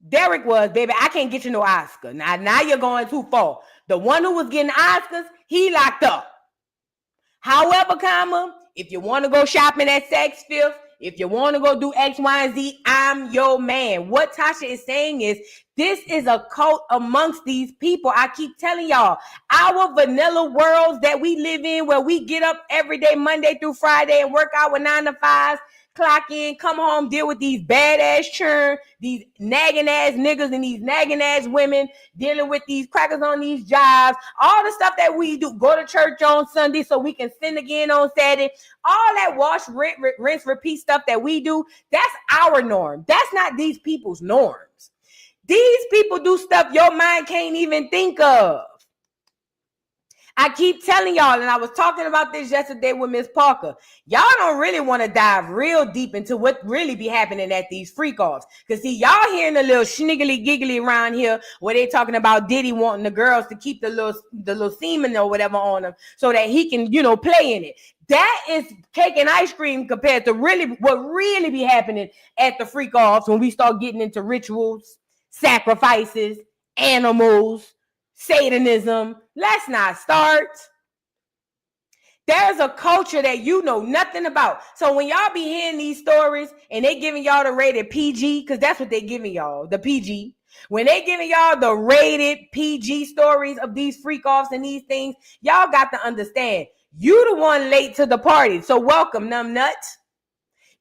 Derek was, baby, I can't get you no Oscar. Now you're going too far. The one who was getting Oscars, he locked up. However, if you want to go shopping at Saks Fifth, if you want to go do X, Y, and Z, I'm your man. What Tasha is saying is, this is a cult amongst these people. I keep telling y'all, our vanilla worlds that we live in, where we get up every day, Monday through Friday, and work out with 9 to 5s, clock in, come home, deal with these badass churn, these nagging ass niggas and these nagging ass women, dealing with these crackers on these jobs, all the stuff that we do, go to church on Sunday so we can sin again on Saturday, all that wash, rinse, repeat stuff that we do, that's our norm. That's not these people's norms. These people do stuff your mind can't even think of. I keep telling y'all, and I was talking about this yesterday with Miss Parker. Y'all don't really want to dive real deep into what really be happening at these freak-offs. Because, see, y'all hearing a little sniggly-giggly around here where they talking about Diddy wanting the girls to keep the little semen or whatever on them so that he can, play in it. That is cake and ice cream compared to what really be happening at the freak-offs when we start getting into rituals, sacrifices, animals, Satanism. Let's not start. There's a culture that you know nothing about. So when y'all be hearing these stories and they giving y'all the rated PG, because that's what they giving y'all, the PG. When they giving y'all the rated PG stories of these freak-offs and these things, y'all got to understand, you the one late to the party. So welcome, numb nuts.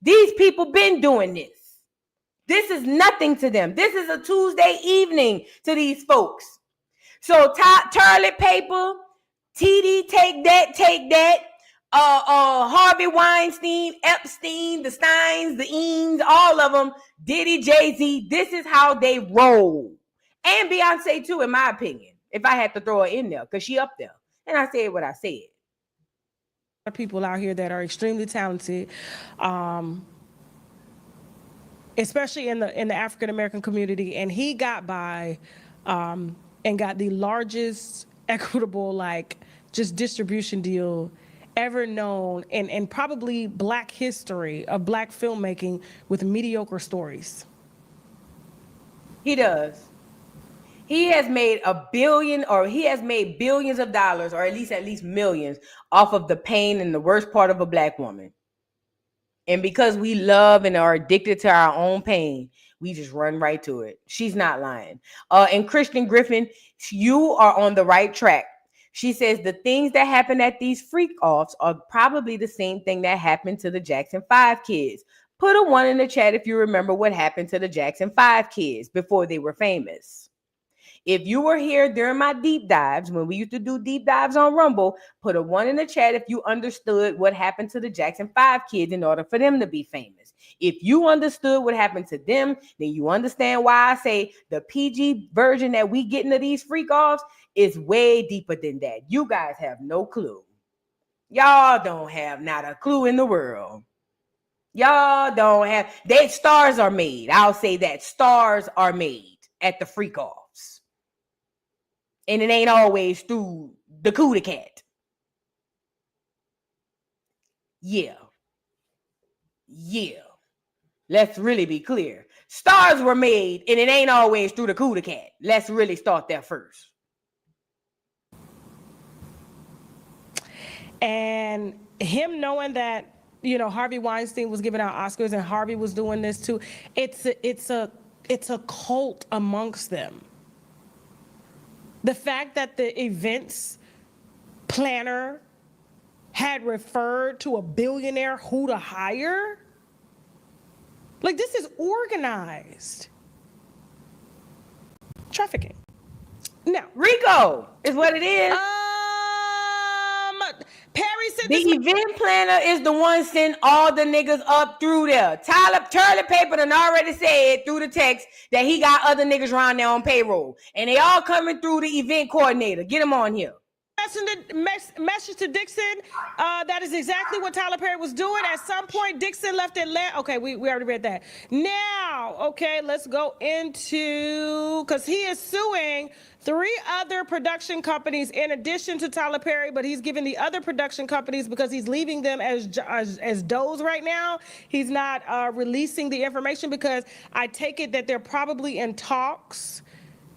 These people been doing this. This is nothing to them. This is a Tuesday evening to these folks. So Charlie Paper, TD, take that. Harvey Weinstein, Epstein, the Steins, the Eames, all of them, Diddy, Jay-Z, this is how they roll. And Beyonce too, in my opinion, if I had to throw her in there, because she up there. And I said what I said. People out here that are extremely talented, especially in the African American community, and he got by and got the largest equitable just distribution deal ever known in probably Black history of Black filmmaking with mediocre stories. He does. He has made he has made billions of dollars, or at least millions, off of the pain and the worst part of a Black woman. And because we love and are addicted to our own pain, we just run right to it. She's not lying. And Christian Griffin, you are on the right track. She says the things that happen at these freak offs are probably the same thing that happened to the Jackson 5 kids. Put a 1 in the chat if you remember what happened to the Jackson 5 kids before they were famous. If you were here during my deep dives, when we used to do deep dives on Rumble, put a 1 in the chat if you understood what happened to the Jackson 5 kids in order for them to be famous. If you understood what happened to them, then you understand why I say the PG version that we get into these freak offs is way deeper than that. You guys have no clue. Y'all don't have not a clue in the world. Y'all don't have. Stars are made. I'll say that. Stars are made at the freak offs. And it ain't always through the cootie cat. Yeah. Let's really be clear. Stars were made, and it ain't always through the cootie cat. Let's really start there first. And him knowing that, Harvey Weinstein was giving out Oscars and Harvey was doing this too, it's a cult amongst them. The fact that the events planner had referred to a billionaire who to hire, like, this is organized trafficking. Now, RICO is what it is. Perry said the event planner is the one sending all the niggas up through there. Toilet paper done already said through the text that he got other niggas around there on payroll. And they all coming through the event coordinator. Get them on here. Message to Dixon. That is exactly what Tyler Perry was doing. At some point, Dixon left Atlanta. Okay, we already read that. Now, okay, let's go into, because he is suing 3 other production companies in addition to Tyler Perry, but he's giving the other production companies, because he's leaving them as does right now. He's not releasing the information, because I take it that they're probably in talks,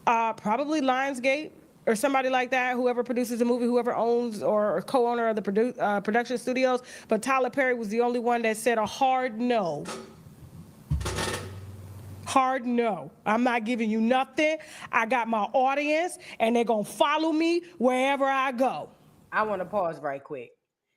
probably Lionsgate or somebody like that, whoever produces the movie, whoever owns or co-owner of the production studios. But Tyler Perry was the only one that said a hard no. Hard no. I'm not giving you nothing. I got my audience, and they're going to follow me wherever I go. I want to pause right quick.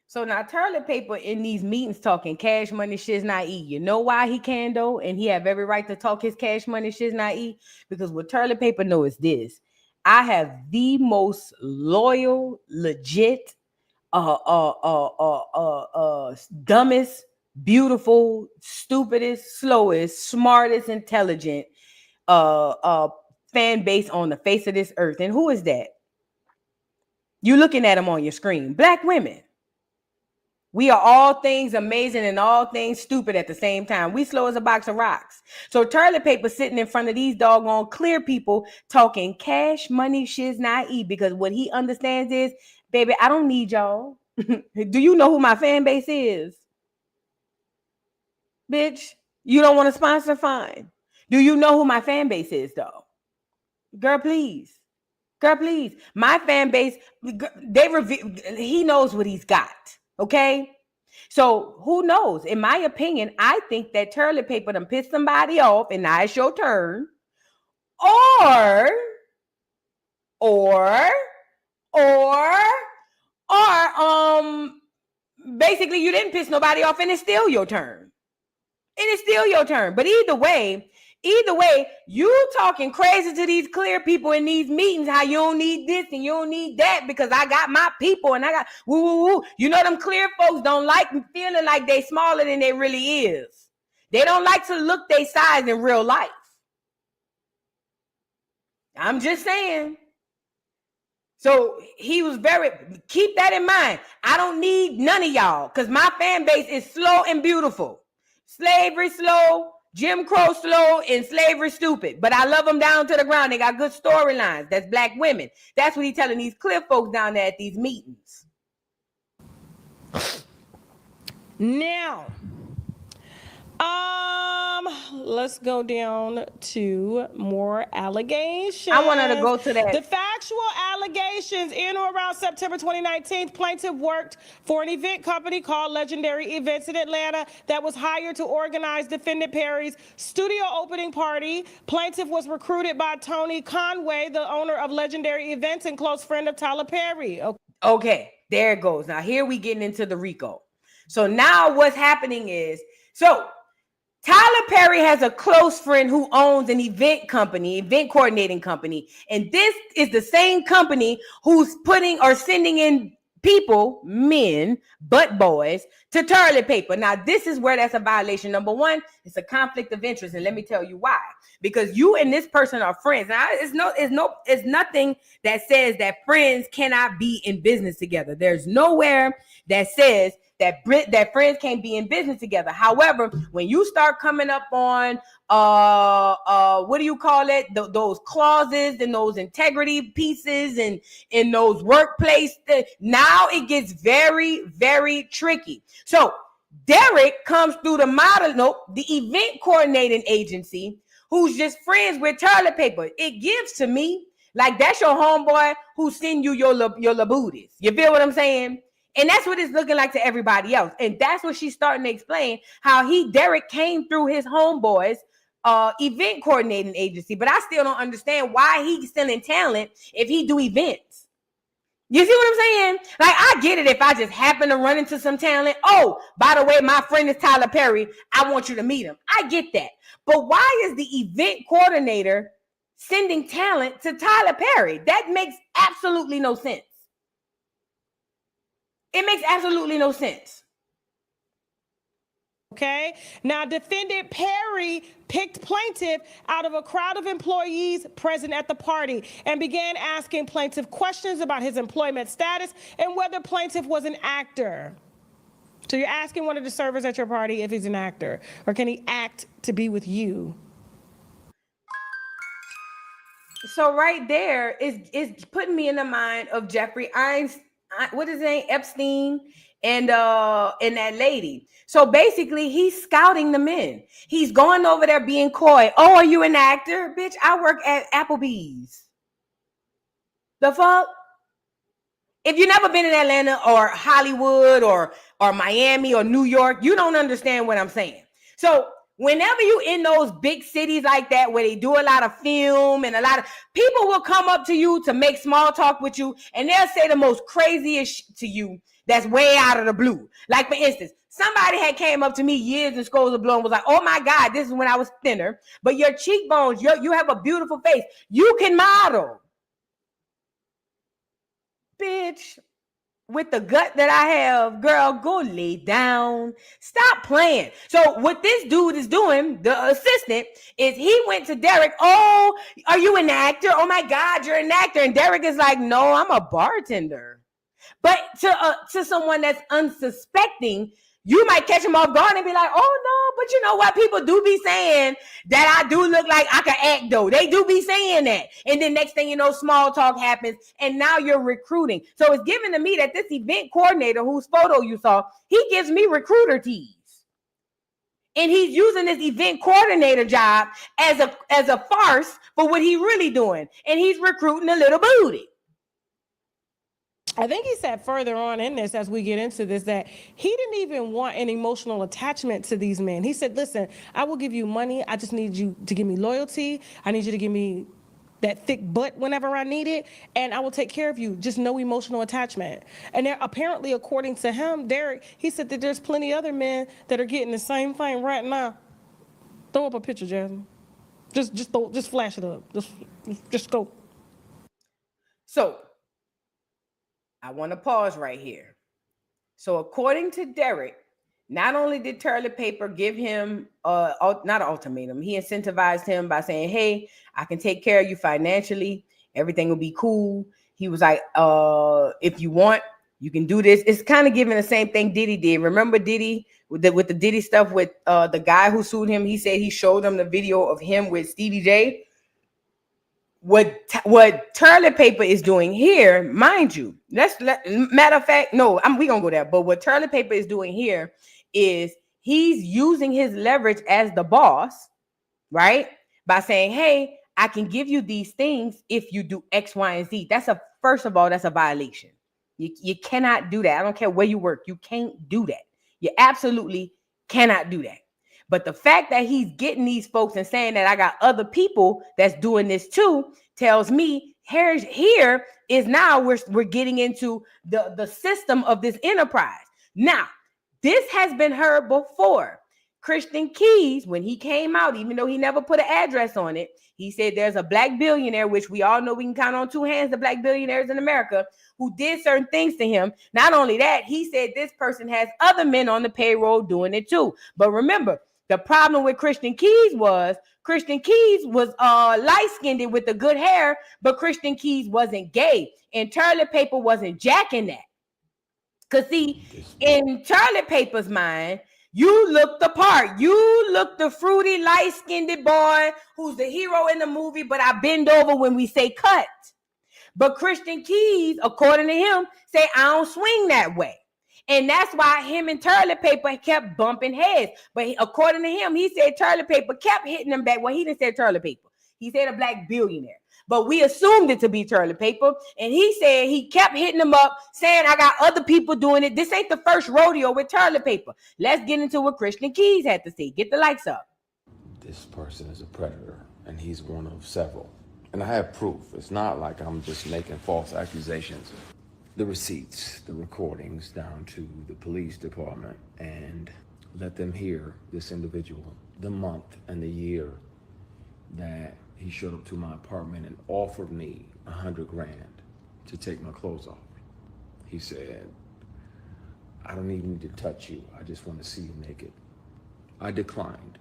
So now Toilet Paper in these meetings talking cash money shit's not eat. You know why he can, though? And he have every right to talk his cash money shit's not eat? Because what Toilet Paper know is this. I have the most loyal, legit, dumbest, beautiful, stupidest, slowest, smartest, intelligent fan base on the face of this earth. And who is that? You looking at them on your screen. Black women. We are all things amazing and all things stupid at the same time. We slow as a box of rocks. So Toilet Paper sitting in front of these doggone clear people talking cash money shit's not eat, because what he understands is, baby, I don't need y'all. Do you know who my fan base is? Bitch, you don't want to sponsor? Fine. Do you know who my fan base is, though? Girl, please. Girl, please. My fan base, he knows what he's got. Okay, so who knows? In my opinion, I think that Toilet Paper done pissed somebody off, and now it's your turn. Or basically you didn't piss nobody off, and it's still your turn. But either way, you talking crazy to these clear people in these meetings, how you don't need this and you don't need that because I got my people and I got woo. You know, them clear folks don't like feeling like they smaller than they really is. They don't like to look their size in real life. I'm just saying. So he was keep that in mind. I don't need none of y'all because my fan base is slow and beautiful. Slavery slow, Jim Crow slow and slavery stupid, but I love them down to the ground. They got good storylines. That's black women. That's what he's telling these Cliff folks down there at these meetings. Now, let's go down to more allegations. I want her to go to that. The factual allegations in or around September 2019, plaintiff worked for an event company called Legendary Events in Atlanta that was hired to organize defendant Perry's studio opening party. Plaintiff was recruited by Tony Conway, the owner of Legendary Events and close friend of Tyler Perry. Okay, there it goes. Now here we getting into the RICO. So now what's happening is, so Tyler Perry has a close friend who owns an event coordinating company. And this is the same company who's putting or sending in people, men, but boys, to toilet paper. Now, this is where that's a violation. Number one, it's a conflict of interest. And let me tell you why. Because you and this person are friends. Now, it's nothing that says that friends cannot be in business together. There's nowhere that says that friends can't be in business together. However, when you start coming up on what do you call it? Those clauses and those integrity pieces and in those workplace, now it gets very, very tricky. So Derek comes through the event coordinating agency, who's just friends with toilet paper. It gives to me like that's your homeboy who send you your booties. You feel what I'm saying? And that's what it's looking like to everybody else. And that's what she's starting to explain, how Derek came through his homeboy's event coordinating agency. But I still don't understand why he's selling talent if he do events. You see what I'm saying? Like, I get it if I just happen to run into some talent. Oh, by the way, my friend is Tyler Perry. I want you to meet him. I get that. But why is the event coordinator sending talent to Tyler Perry? That makes absolutely no sense. It makes absolutely no sense. Okay. Now, defendant Perry picked plaintiff out of a crowd of employees present at the party and began asking plaintiff questions about his employment status and whether plaintiff was an actor. So you're asking one of the servers at your party if he's an actor, or can he act to be with you? So right there is putting me in the mind of Jeffrey Einstein. What is his name? Epstein and that lady. So basically, he's scouting the men. He's going over there being coy. Oh, are you an actor? Bitch, I work at Applebee's. The fuck? If you've never been in Atlanta or Hollywood or Miami or New York, you don't understand what I'm saying. So whenever you in those big cities like that, where they do a lot of film and a lot of people will come up to you to make small talk with you, and they'll say the most craziest shit to you that's way out of the blue. Like, for instance, somebody had came up to me years in Schools of Blue and was like, oh my God, this is when I was thinner, but your cheekbones, you have a beautiful face. You can model. Bitch. With the gut that I have, girl, go lay down. Stop playing. So what this dude is doing, the assistant, is he went to Derek. Oh, are you an actor? Oh my God, you're an actor. And Derek is like, no, I'm a bartender. But to someone that's unsuspecting, you might catch him off guard and be like, oh no, but you know what? People do be saying that I do look like I can act though. They do be saying that. And then next thing you know, small talk happens and now you're recruiting. So it's given to me that this event coordinator whose photo you saw, he gives me recruiter tees. And he's using this event coordinator job as a farce for what he's really doing. And he's recruiting a little booty. I think he said further on in this, as we get into this, that he didn't even want an emotional attachment to these men. He said, listen, I will give you money. I just need you to give me loyalty. I need you to give me that thick butt whenever I need it, and I will take care of you. Just no emotional attachment. And there, apparently, according to him, Derek, he said that there's plenty of other men that are getting the same thing right now. Throw up a picture, Jasmine. Just flash it up. Just go. So I want to pause right here. So according to Derek, not only did toilet paper give him not an ultimatum, he incentivized him by saying, hey, I can take care of you financially. Everything will be cool. He was like, if you want, you can do this. It's kind of giving the same thing Diddy did. Remember Diddy with the Diddy stuff with the guy who sued him. He said he showed them the video of him with Stevie J. What Toilet Paper is doing here, mind you, matter of fact, no, we gonna go there. But what Toilet Paper is doing here is he's using his leverage as the boss, right? By saying, hey, I can give you these things if you do X, Y, and Z. First of all, that's a violation. You cannot do that. I don't care where you work. You can't do that. You absolutely cannot do that. But the fact that he's getting these folks and saying that I got other people that's doing this too tells me here is now we're getting into the system of this enterprise. Now, this has been heard before. Christian Keys, when he came out, even though he never put an address on it, he said there's a black billionaire, which we all know we can count on two hands, the black billionaires in America, who did certain things to him. Not only that, he said this person has other men on the payroll doing it too. But remember, the problem with Christian Keys was light-skinned with the good hair, but Christian Keys wasn't gay. And Toilet Paper wasn't jacking that. Because see, in Toilet Paper's mind, you look the part. You look the fruity, light-skinned boy who's the hero in the movie, but I bend over when we say cut. But Christian Keys, according to him, say I don't swing that way. And that's why him and Toilet Paper kept bumping heads. But according to him, he said Toilet Paper kept hitting him back. Well, he didn't say Toilet Paper. He said a black billionaire. But we assumed it to be Toilet Paper. And he said he kept hitting him up, saying, I got other people doing it. This ain't the first rodeo with Toilet Paper. Let's get into what Christian Keys had to say. Get the lights up. This person is a predator, and he's one of several. And I have proof. It's not like I'm just making false accusations. The receipts, the recordings, down to the police department, and let them hear this individual, the month and the year that he showed up to my apartment and offered me $100,000 to take my clothes off. He said, I don't even need to touch you. I just want to see you naked. I declined.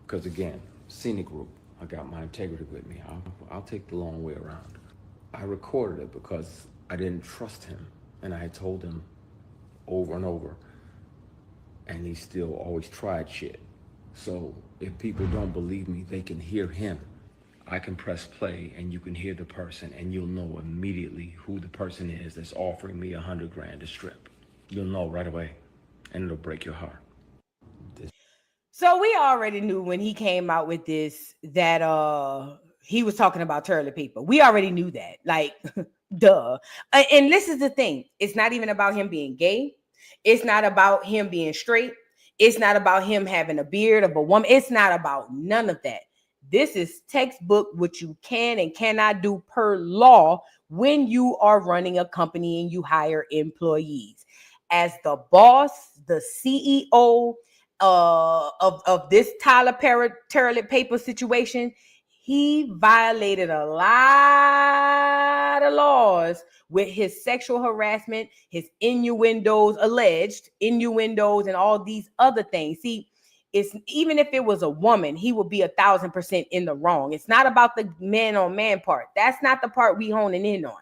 Because again, scenic group, I got my integrity with me. I'll take the long way around. I recorded it because I didn't trust him, and I had told him over and over, and he still always tried shit. So if people don't believe me, they can hear him. I can press play, and you can hear the person, and you'll know immediately who the person is that's offering me $100,000 to strip. You'll know right away, and it'll break your heart. So we already knew when he came out with this that he was talking about Toilet Paper. We already knew that, like, duh. And this is the thing. It's not even about him being gay. It's not about him being straight. It's not about him having a beard of a woman. It's not about none of that. This is textbook what you can and cannot do per law when you are running a company and you hire employees. As the boss, the CEO of this Toilet Paper situation, he violated a lot of laws with his sexual harassment, his alleged innuendos, and all these other things. See, it's even if it was a woman, he would be 1,000% in the wrong. It's not about the man on man part. That's not the part we honing in on.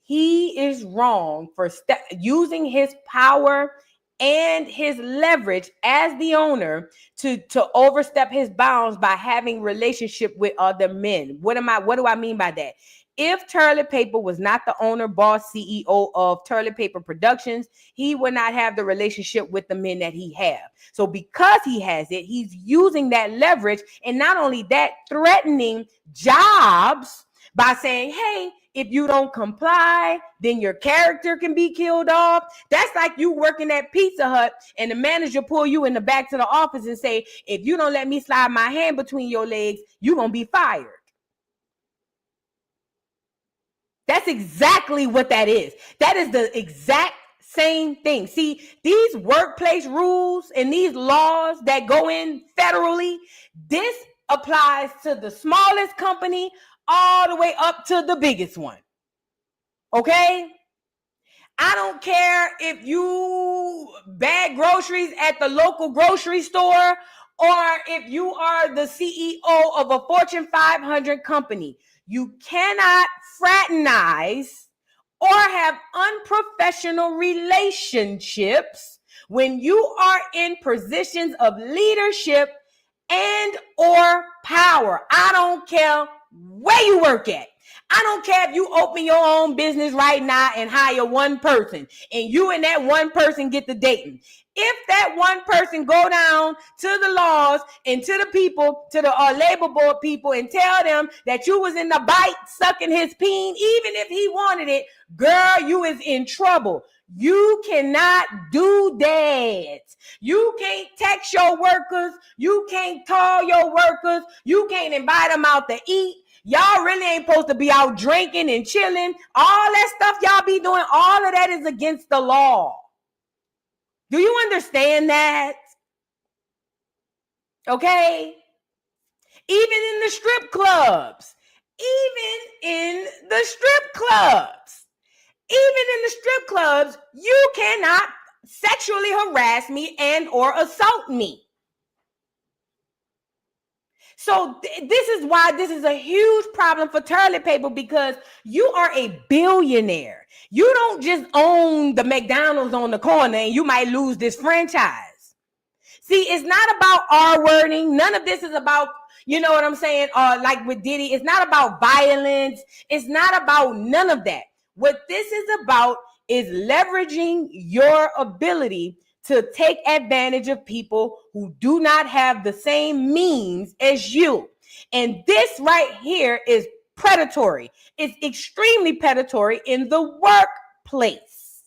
He is wrong for using his power and his leverage as the owner to overstep his bounds by having relationship with other men. What do I mean by that? If Toilet Paper was not the owner, boss, CEO of Toilet Paper Productions, he would not have the relationship with the men that he have. So because he has it, he's using that leverage, and not only that, threatening jobs by saying, hey, if you don't comply, then your character can be killed off. That's like you working at Pizza Hut and the manager pull you in the back to the office and say, if you don't let me slide my hand between your legs, you're going to be fired. That's exactly what that is. That is the exact same thing. See, these workplace rules and these laws that go in federally, this applies to the smallest company all the way up to the biggest one. Okay? I don't care if you bag groceries at the local grocery store or if you are the CEO of a Fortune 500 company. You cannot fraternize or have unprofessional relationships when you are in positions of leadership and or power. I don't care where you work at. I don't care if you open your own business right now and hire one person and you and that one person get the dating. If that one person go down to the laws and to the people, to the labor board people and tell them that you was in the bite sucking his peen, even if he wanted it, girl, you is in trouble. You cannot do that. You can't text your workers. You can't call your workers. You can't invite them out to eat. Y'all really ain't supposed to be out drinking and chilling. All that stuff y'all be doing, all of that is against the law. Do you understand that? Okay? Even in the strip clubs. You cannot sexually harass me and or assault me. So this is why this is a huge problem for toilet paper, because you are a billionaire. You don't just own the McDonald's on the corner and you might lose this franchise. See, it's not about R-wording. None of this is about, you know what I'm saying? Like with Diddy, it's not about violence. It's not about none of that. What this is about is leveraging your ability to take advantage of people who do not have the same means as you. And this right here is predatory. It's extremely predatory in the workplace.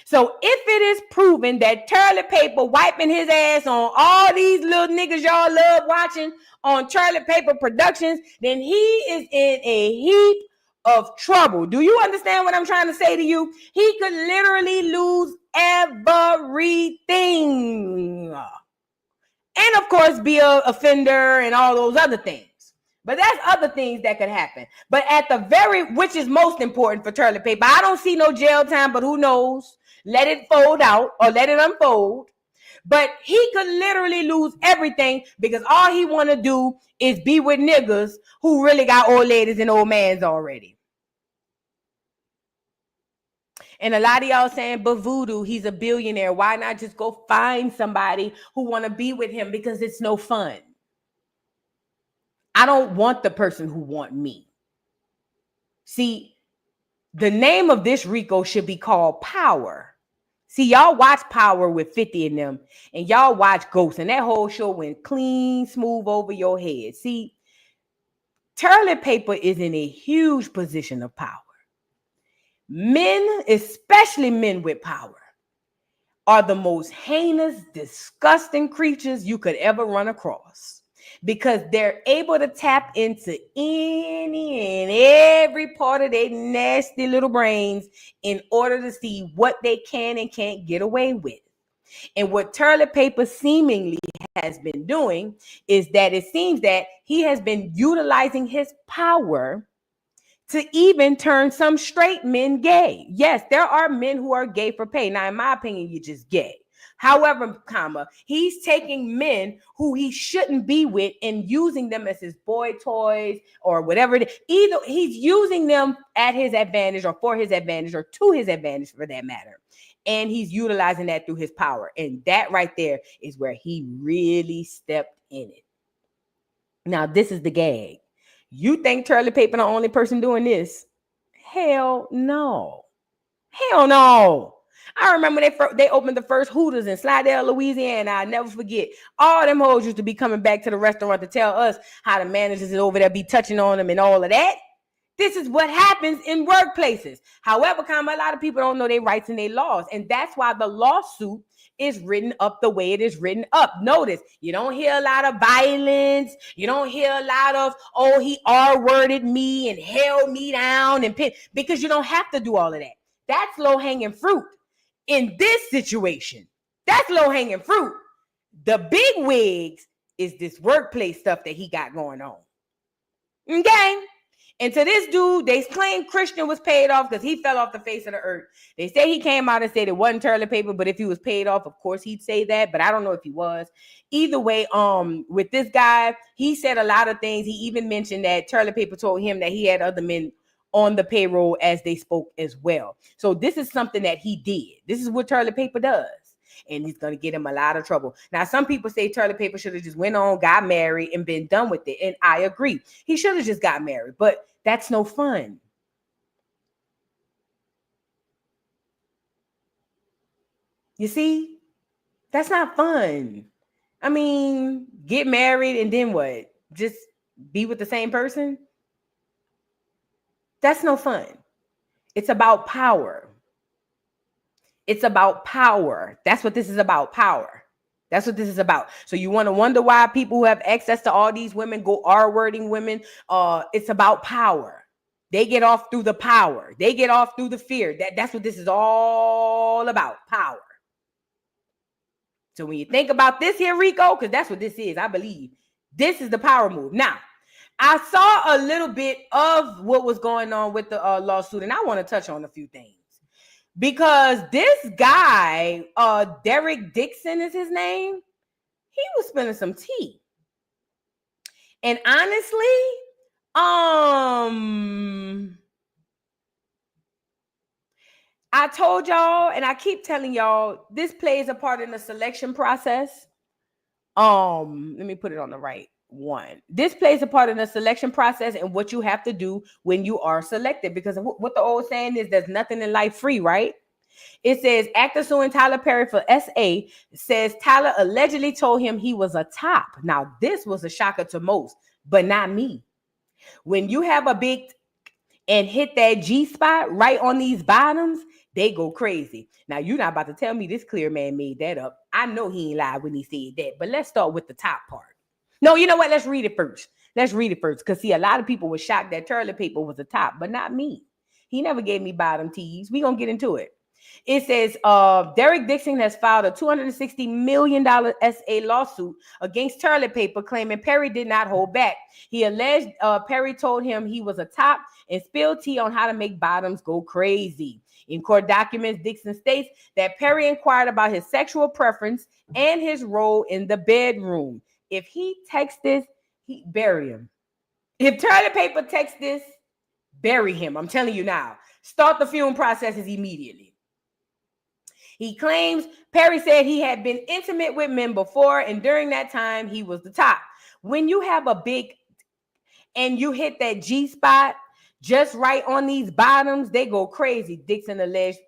So if it is proven that toilet paper wiping his ass on all these little niggas y'all love watching on Toilet Paper Productions, then he is in a heap of trouble. Do you understand what I'm trying to say to you? He could literally lose everything. And of course, be an offender and all those other things. But that's other things that could happen. But at the which is most important for toilet paper, I don't see no jail time, but who knows? Let it fold out or let it unfold. But he could literally lose everything because all he want to do is be with niggas who really got old ladies and old mans already. And a lot of y'all saying, but Voodoo, he's a billionaire. Why not just go find somebody who want to be with him? Because it's no fun. I don't want the person who want me. See, the name of this Rico should be called Power. See, y'all watch Power with 50 in them, and y'all watch Ghost, and that whole show went clean, smooth over your head. See, toilet paper is in a huge position of power. Men, especially men with power, are the most heinous, disgusting creatures you could ever run across because they're able to tap into any and every part of their nasty little brains in order to see what they can and can't get away with. And what toilet paper seemingly has been doing is that it seems that he has been utilizing his power to even turn some straight men gay. Yes, there are men who are gay for pay. Now, in my opinion, you're just gay. However, he's taking men who he shouldn't be with and using them as his boy toys or whatever it is. Either he's using them at his advantage or for his advantage or to his advantage for that matter. And he's utilizing that through his power. And that right there is where he really stepped in it. Now, this is the gag. You think toilet paper the only person doing this? Hell no. Hell no. I remember they opened the first Hooters in Slidell, Louisiana. I'll never forget. All them hoes used to be coming back to the restaurant to tell us how the managers is over there be touching on them and all of that. This is what happens in workplaces. However, a lot of people don't know their rights and their laws. And that's why the lawsuit is written up the way it is written up. Notice, you don't hear a lot of violence. You don't hear a lot of, oh, he R-worded me and held me down and pinned, because you don't have to do all of that. That's low-hanging fruit. In this situation, that's low-hanging fruit. The big wigs is this workplace stuff that he got going on. Okay? And to this dude, they claim Christian was paid off because he fell off the face of the earth. They say he came out and said it wasn't toilet paper, but if he was paid off, of course he'd say that. But I don't know if he was. Either way, with this guy, he said a lot of things. He even mentioned that toilet paper told him that he had other men on the payroll as they spoke as well. So this is something that he did. This is what toilet paper does. and he's going to get him a lot of trouble. Now, some people say toilet paper should have just went on, got married, and been done with it. And I agree. He should have just got married, but that's no fun. You see, that's not fun. I mean, get married and then what? Just be with the same person? That's no fun. It's about power. It's about power. That's what this is about, power. That's what this is about. So you want to wonder why people who have access to all these women go R-wording women? It's about power. They get off through the power. They get off through the fear. That's what this is all about, power. So when you think about this here, Rico, because that's what this is, I believe, this is the power move. Now, I saw a little bit of what was going on with the lawsuit, and I want to touch on a few things. Because this guy, Derek Dixon is his name, he was spilling some tea. And honestly, I told y'all, and I keep telling y'all, this plays a part in the selection process. Let me put it on the right one. This plays a part in the selection process and what you have to do when you are selected. Because what the old saying is, there's nothing in life free, right? It says, actor suing Tyler Perry for SA says Tyler allegedly told him he was a top. Now, this was a shocker to most, but not me. When you have a big and hit that G spot right on these bottoms, they go crazy. Now, you're not about to tell me this clear man made that up. I know he ain't lied when he said that, but let's start with the top part. No, you know what? Let's read it first. Because, see, a lot of people were shocked that toilet paper was a top, but not me. He never gave me bottom tees. We're going to get into it. It says Derek Dixon has filed a $260 million SA lawsuit against toilet paper, claiming Perry did not hold back. He alleged Perry told him he was a top and spilled tea on how to make bottoms go crazy. In court documents, Dixon states that Perry inquired about his sexual preference and his role in the bedroom. If he texts this, he bury him. If toilet paper texts this, bury him. I'm telling you now. Start the fume processes immediately. He claims Perry said he had been intimate with men before, and during that time, he was the top. When you have a big and you hit that G spot just right on these bottoms, they go crazy, Dixon alleged,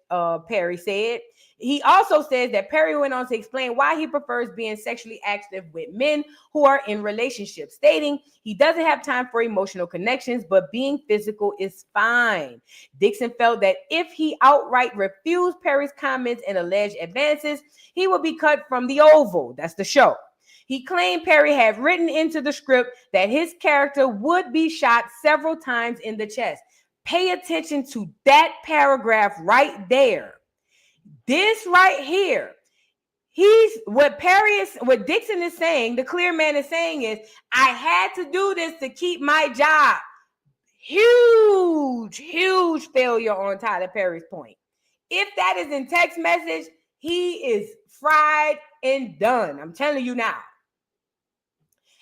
Perry said. He also says that Perry went on to explain why he prefers being sexually active with men who are in relationships, stating he doesn't have time for emotional connections, but being physical is fine. Dixon felt that if he outright refused Perry's comments and alleged advances, he would be cut from the Oval. That's the show. He claimed Perry had written into the script that his character would be shot several times in the chest. Pay attention to that paragraph right there. This right here, what Dixon is saying, the clear man is saying is, I had to do this to keep my job. Huge failure on Tyler Perry's point. If that is in text message, he is fried and done. I'm telling you now.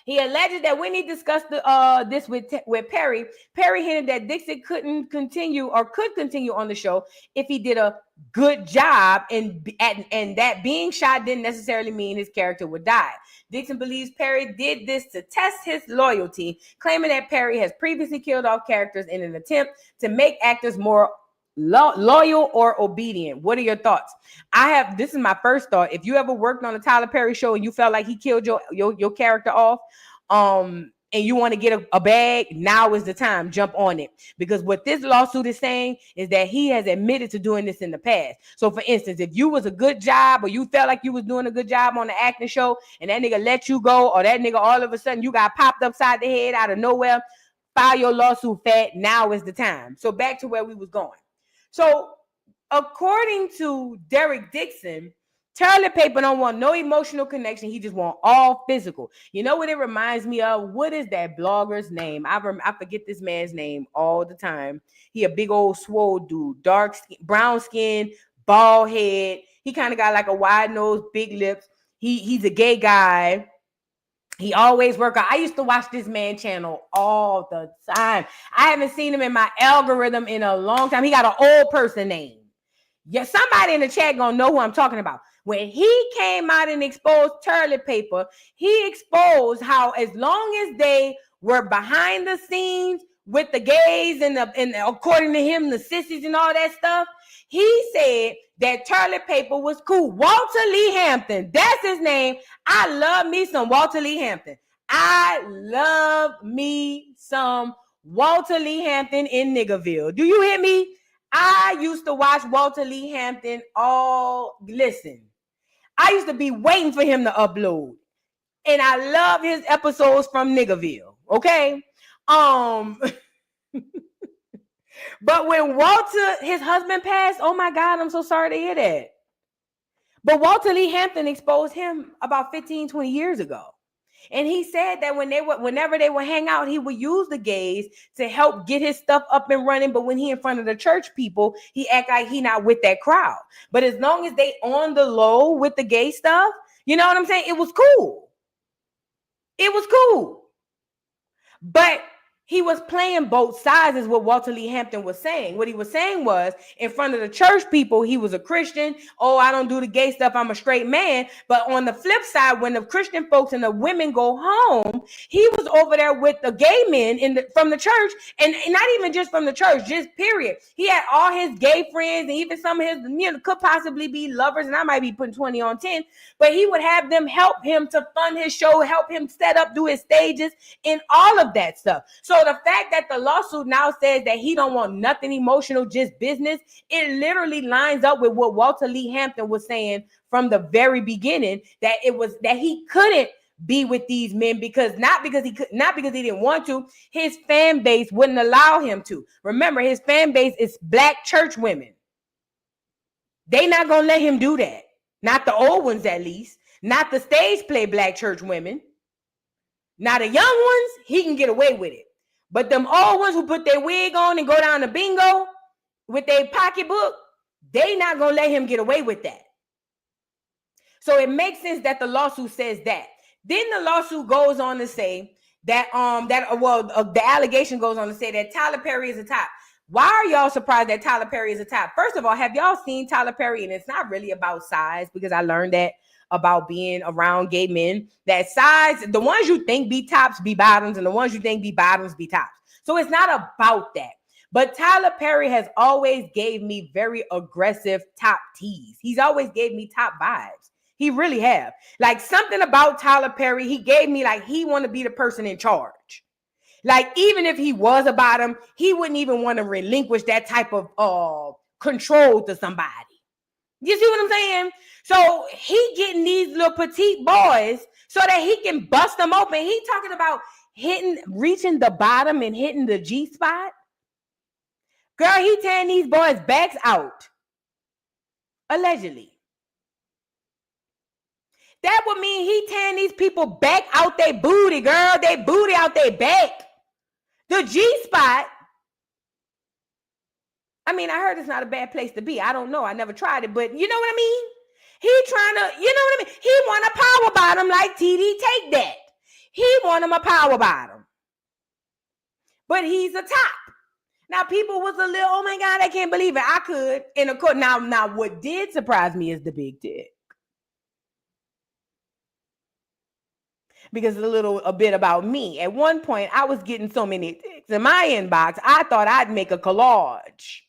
He alleged that when he discussed this with Perry, Perry hinted that Dixon could continue on the show if he did a good job, and that being shot didn't necessarily mean his character would die. Dixon believes Perry did this to test his loyalty, claiming that Perry has previously killed off characters in an attempt to make actors more loyal or obedient. What are your thoughts? This is my first thought. If you ever worked on a Tyler Perry show and you felt like he killed your character off, and you want to get a bag, now is the time. Jump on it. Because what this lawsuit is saying is that he has admitted to doing this in the past. So for instance, if you was a good job, or you felt like you was doing a good job on the acting show, and that nigga let you go, or that nigga all of a sudden you got popped upside the head out of nowhere, file your lawsuit, fat. Now is the time. So back to where we was going. So according to Derek Dixon, toilet paper don't want no emotional connection. He just want all physical. You know what it reminds me of? What is that blogger's name? I forget this man's name all the time. He a big old swole dude, dark skin, brown skin, bald head. He kind of got like a wide nose, big lips. He's a gay guy. He always work out. I used to watch this man channel all the time. I haven't seen him in my algorithm in a long time. He got an old person name. Yeah, somebody in the chat gonna know who I'm talking about. When he came out and exposed toilet paper, he exposed how as long as they were behind the scenes with the gays and according to him, the sissies and all that stuff, he said that toilet paper was cool. Walter Lee Hampton, that's his name. I love me some Walter Lee Hampton. I love me some Walter Lee Hampton in Niggerville. Do you hear me? I used to watch Walter Lee Hampton listen. I used to be waiting for him to upload. And I love his episodes from Niggerville. Okay? But when Walter, his husband passed, oh my God, I'm so sorry to hear that. But Walter Lee Hampton exposed him about 15, 20 years ago. And he said that whenever they would hang out, he would use the gays to help get his stuff up and running. But when he in front of the church people, he act like he not with that crowd. But as long as they on the low with the gay stuff, you know what I'm saying? It was cool. It was cool. But he was playing both sides is what Walter Lee Hampton was saying. What he was saying was, in front of the church people, he was a Christian. Oh, I don't do the gay stuff. I'm a straight man. But on the flip side, when the Christian folks and the women go home, he was over there with the gay men from the church. And not even just from the church, just period. He had all his gay friends and even some of his, could possibly be lovers. And I might be putting 20 on 10. But he would have them help him to fund his show, help him set up, do his stages, and all of that stuff. So the fact that the lawsuit now says that he don't want nothing emotional, just business, it literally lines up with what Walter Lee Hampton was saying from the very beginning, that it was that he couldn't be with these men because not because he didn't want to, his fan base wouldn't allow him to. Remember, his fan base is black church women. They not gonna let him do that. Not the old ones, at least. Not the stage play black church women. Now the young ones, he can get away with it. But them old ones who put their wig on and go down to bingo with their pocketbook, they not going to let him get away with that. So it makes sense that the lawsuit says that. Then the lawsuit goes on to say that, the allegation goes on to say that Tyler Perry is a top. Why are y'all surprised that Tyler Perry is a top? First of all, have y'all seen Tyler Perry? And it's not really about size, because I learned that about being around gay men, that size, the ones you think be tops be bottoms, and the ones you think be bottoms be tops. So it's not about that. But Tyler Perry has always gave me very aggressive top tees. He's always gave me top vibes. He really have. Like something about Tyler Perry, he gave me like he want to be the person in charge. Like even if he was a bottom, he wouldn't even want to relinquish that type of control to somebody. You see what I'm saying? So he getting these little petite boys so that he can bust them open. He talking about reaching the bottom and hitting the G spot. Girl, he tearing these boys' backs out. Allegedly. That would mean he tearing these people back out their booty, girl. They booty out their back. The G spot. I mean, I heard it's not a bad place to be. I don't know. I never tried it, but you know what I mean? He trying to, you know what I mean? He want a power bottom like TD Take That. He want him a power bottom. But he's a top. Now, people was a little, oh my God, I can't believe it. I could. And of course, now what did surprise me is the big dick. Because a bit about me. At one point, I was getting so many dicks in my inbox, I thought I'd make a collage.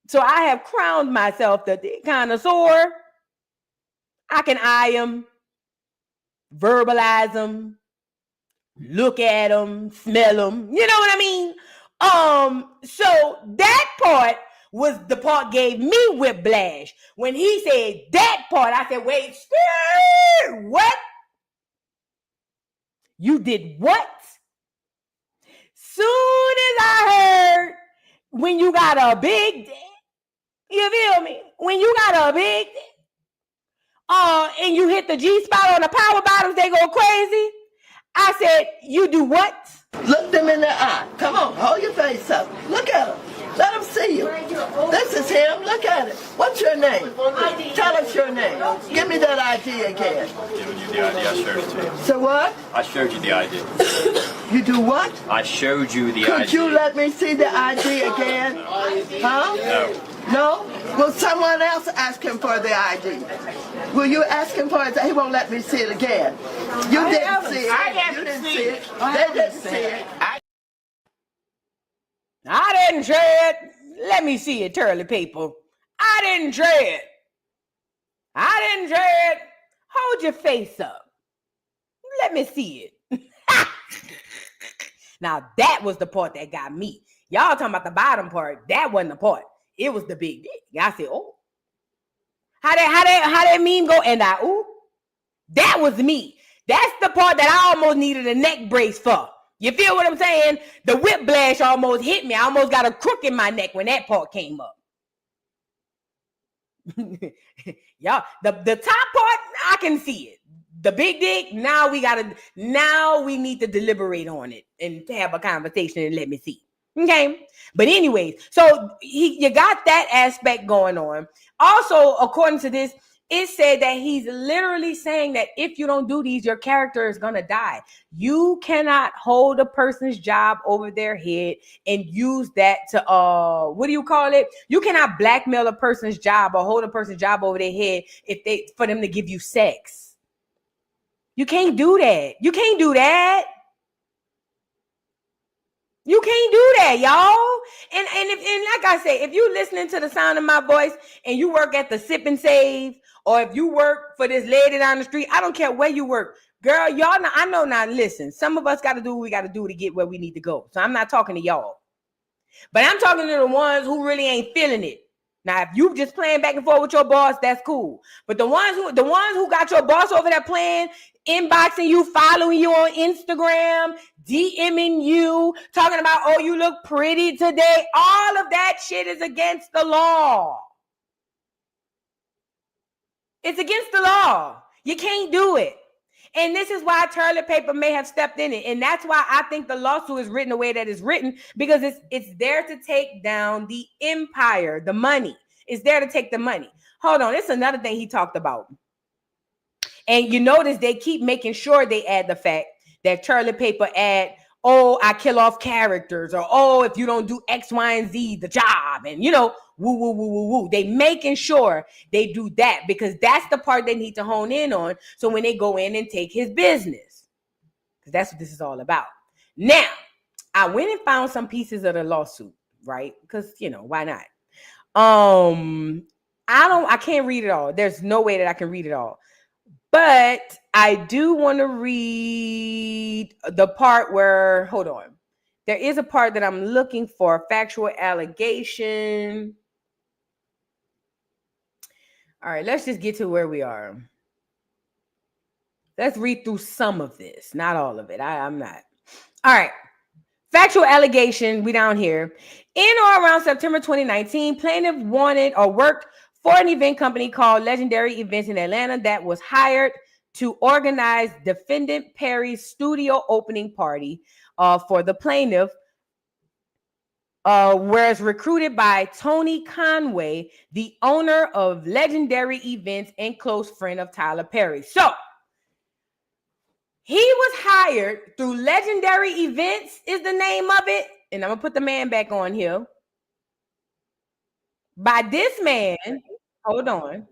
So I have crowned myself the dick connoisseur. I can eye them, verbalize them, look at them, smell them. You know what I mean? So that part was the part gave me whiplash. When he said that part, I said, wait, what? You did what? Soon as I heard when you got a big dick, you feel me? When you got a big dick, and you hit the G spot on the power bottoms, they go crazy. I said, you do what? Look them in the eye. Come on, hold your face up. Look at them. Let them see you. This is him. Look at it. What's your name? Tell us your name. Give me that ID again. Giving you the ID, I showed it to you. So what? I showed you the ID. You do what? I showed you the ID. Could you let me see the ID again? Huh? No. No? Will someone else ask him for the ID? Will you ask him for it? He won't let me see it again. You didn't see it. You didn't see it. They didn't see it. I didn't share it. Let me see it, Turley people. I didn't share it. I didn't share it. Hold your face up. Let me see it. Now, that was the part that got me. Y'all talking about the bottom part. That wasn't the part. It was the big dick. I said, oh. How that meme go? And I, ooh. That was me. That's the part that I almost needed a neck brace for. You feel what I'm saying? The whiplash almost hit me. I almost got a crook in my neck when that part came up. Y'all, the top part, I can see it. The big dick, now we need to deliberate on it and have a conversation and let me see. Okay. But anyways, so you got that aspect going on. Also, according to this, it said that he's literally saying that if you don't do these, your character is going to die. You cannot hold a person's job over their head and use that to, what do you call it? You cannot blackmail a person's job or hold a person's job over their head for them to give you sex. You can't do that. You can't do that. You can't do that, y'all. And like I say, if you listening to the sound of my voice and you work at the Sip and Save, or if you work for this lady down the street, I don't care where you work. Girl, y'all know, I know now, listen, some of us got to do what we got to do to get where we need to go. So I'm not talking to y'all. But I'm talking to the ones who really ain't feeling it. Now, if you just playing back and forth with your boss, that's cool. But the ones who got your boss over there playing, inboxing you, following you on Instagram, DMing you, talking about, oh, you look pretty today. All of that shit is against the law. It's against the law. You can't do it. And this is why toilet paper may have stepped in it. And that's why I think the lawsuit is written the way that it's written, because it's there to take down the empire, the money. It's there to take the money. Hold on. It's another thing he talked about. And you notice they keep making sure they add the fact that toilet paper add, oh, I kill off characters, or, oh, if you don't do X, Y, and Z, the job, and, woo, woo, woo, woo, woo. They making sure they do that, because that's the part they need to hone in on. So when they go in and take his business, because that's what this is all about. Now, I went and found some pieces of the lawsuit, right? Because, why not? I can't read it all. There's no way that I can read it all. But I do want to read the part where, hold on. There is a part that I'm looking for, factual allegation. All right, let's just get to where we are. Let's read through some of this, not all of it. I'm not. All right. Factual allegation, we down here. In or around September 2019, plaintiff wanted or worked for an event company called Legendary Events in Atlanta that was hired to organize defendant Perry's studio opening party for the plaintiff, whereas recruited by Tony Conway, the owner of Legendary Events and close friend of Tyler Perry. So he was hired through Legendary Events is the name of it. And I'm going to put the man back on here. By this man, hold on.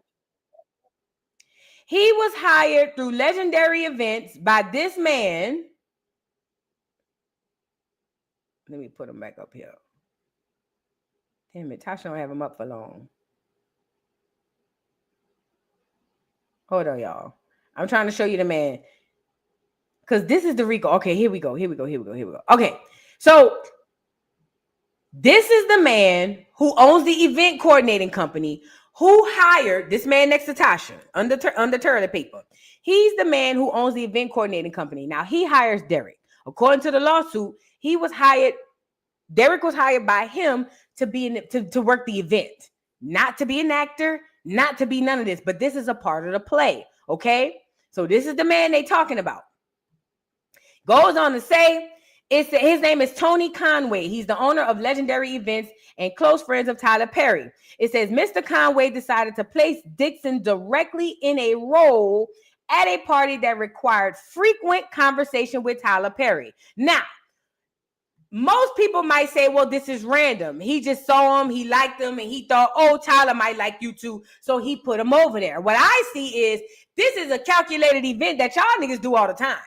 He was hired through Legendary Events by this man. Let me put him back up here. Damn it, Tasha don't have him up for long. Hold on, y'all. I'm trying to show you the man. Because this is the RICO. Okay, here we go. Okay, so this is the man who owns the event coordinating company who hired this man next to Tasha under toilet paper. He's the man who owns the event coordinating company. Now, he hires Derek. According to the lawsuit, Derek was hired by him to work the event, not to be an actor, not to be none of this, but this is a part of the play, okay? So this is the man they talking about. Goes on to say, his name is Tony Conway. He's the owner of Legendary Events and close friends of Tyler Perry. It says, Mr. Conway decided to place Dixon directly in a role at a party that required frequent conversation with Tyler Perry. Now, most people might say, well, this is random. He just saw him, he liked him, and he thought, oh, Tyler might like you too, so he put him over there. What I see is this is a calculated event that y'all niggas do all the time.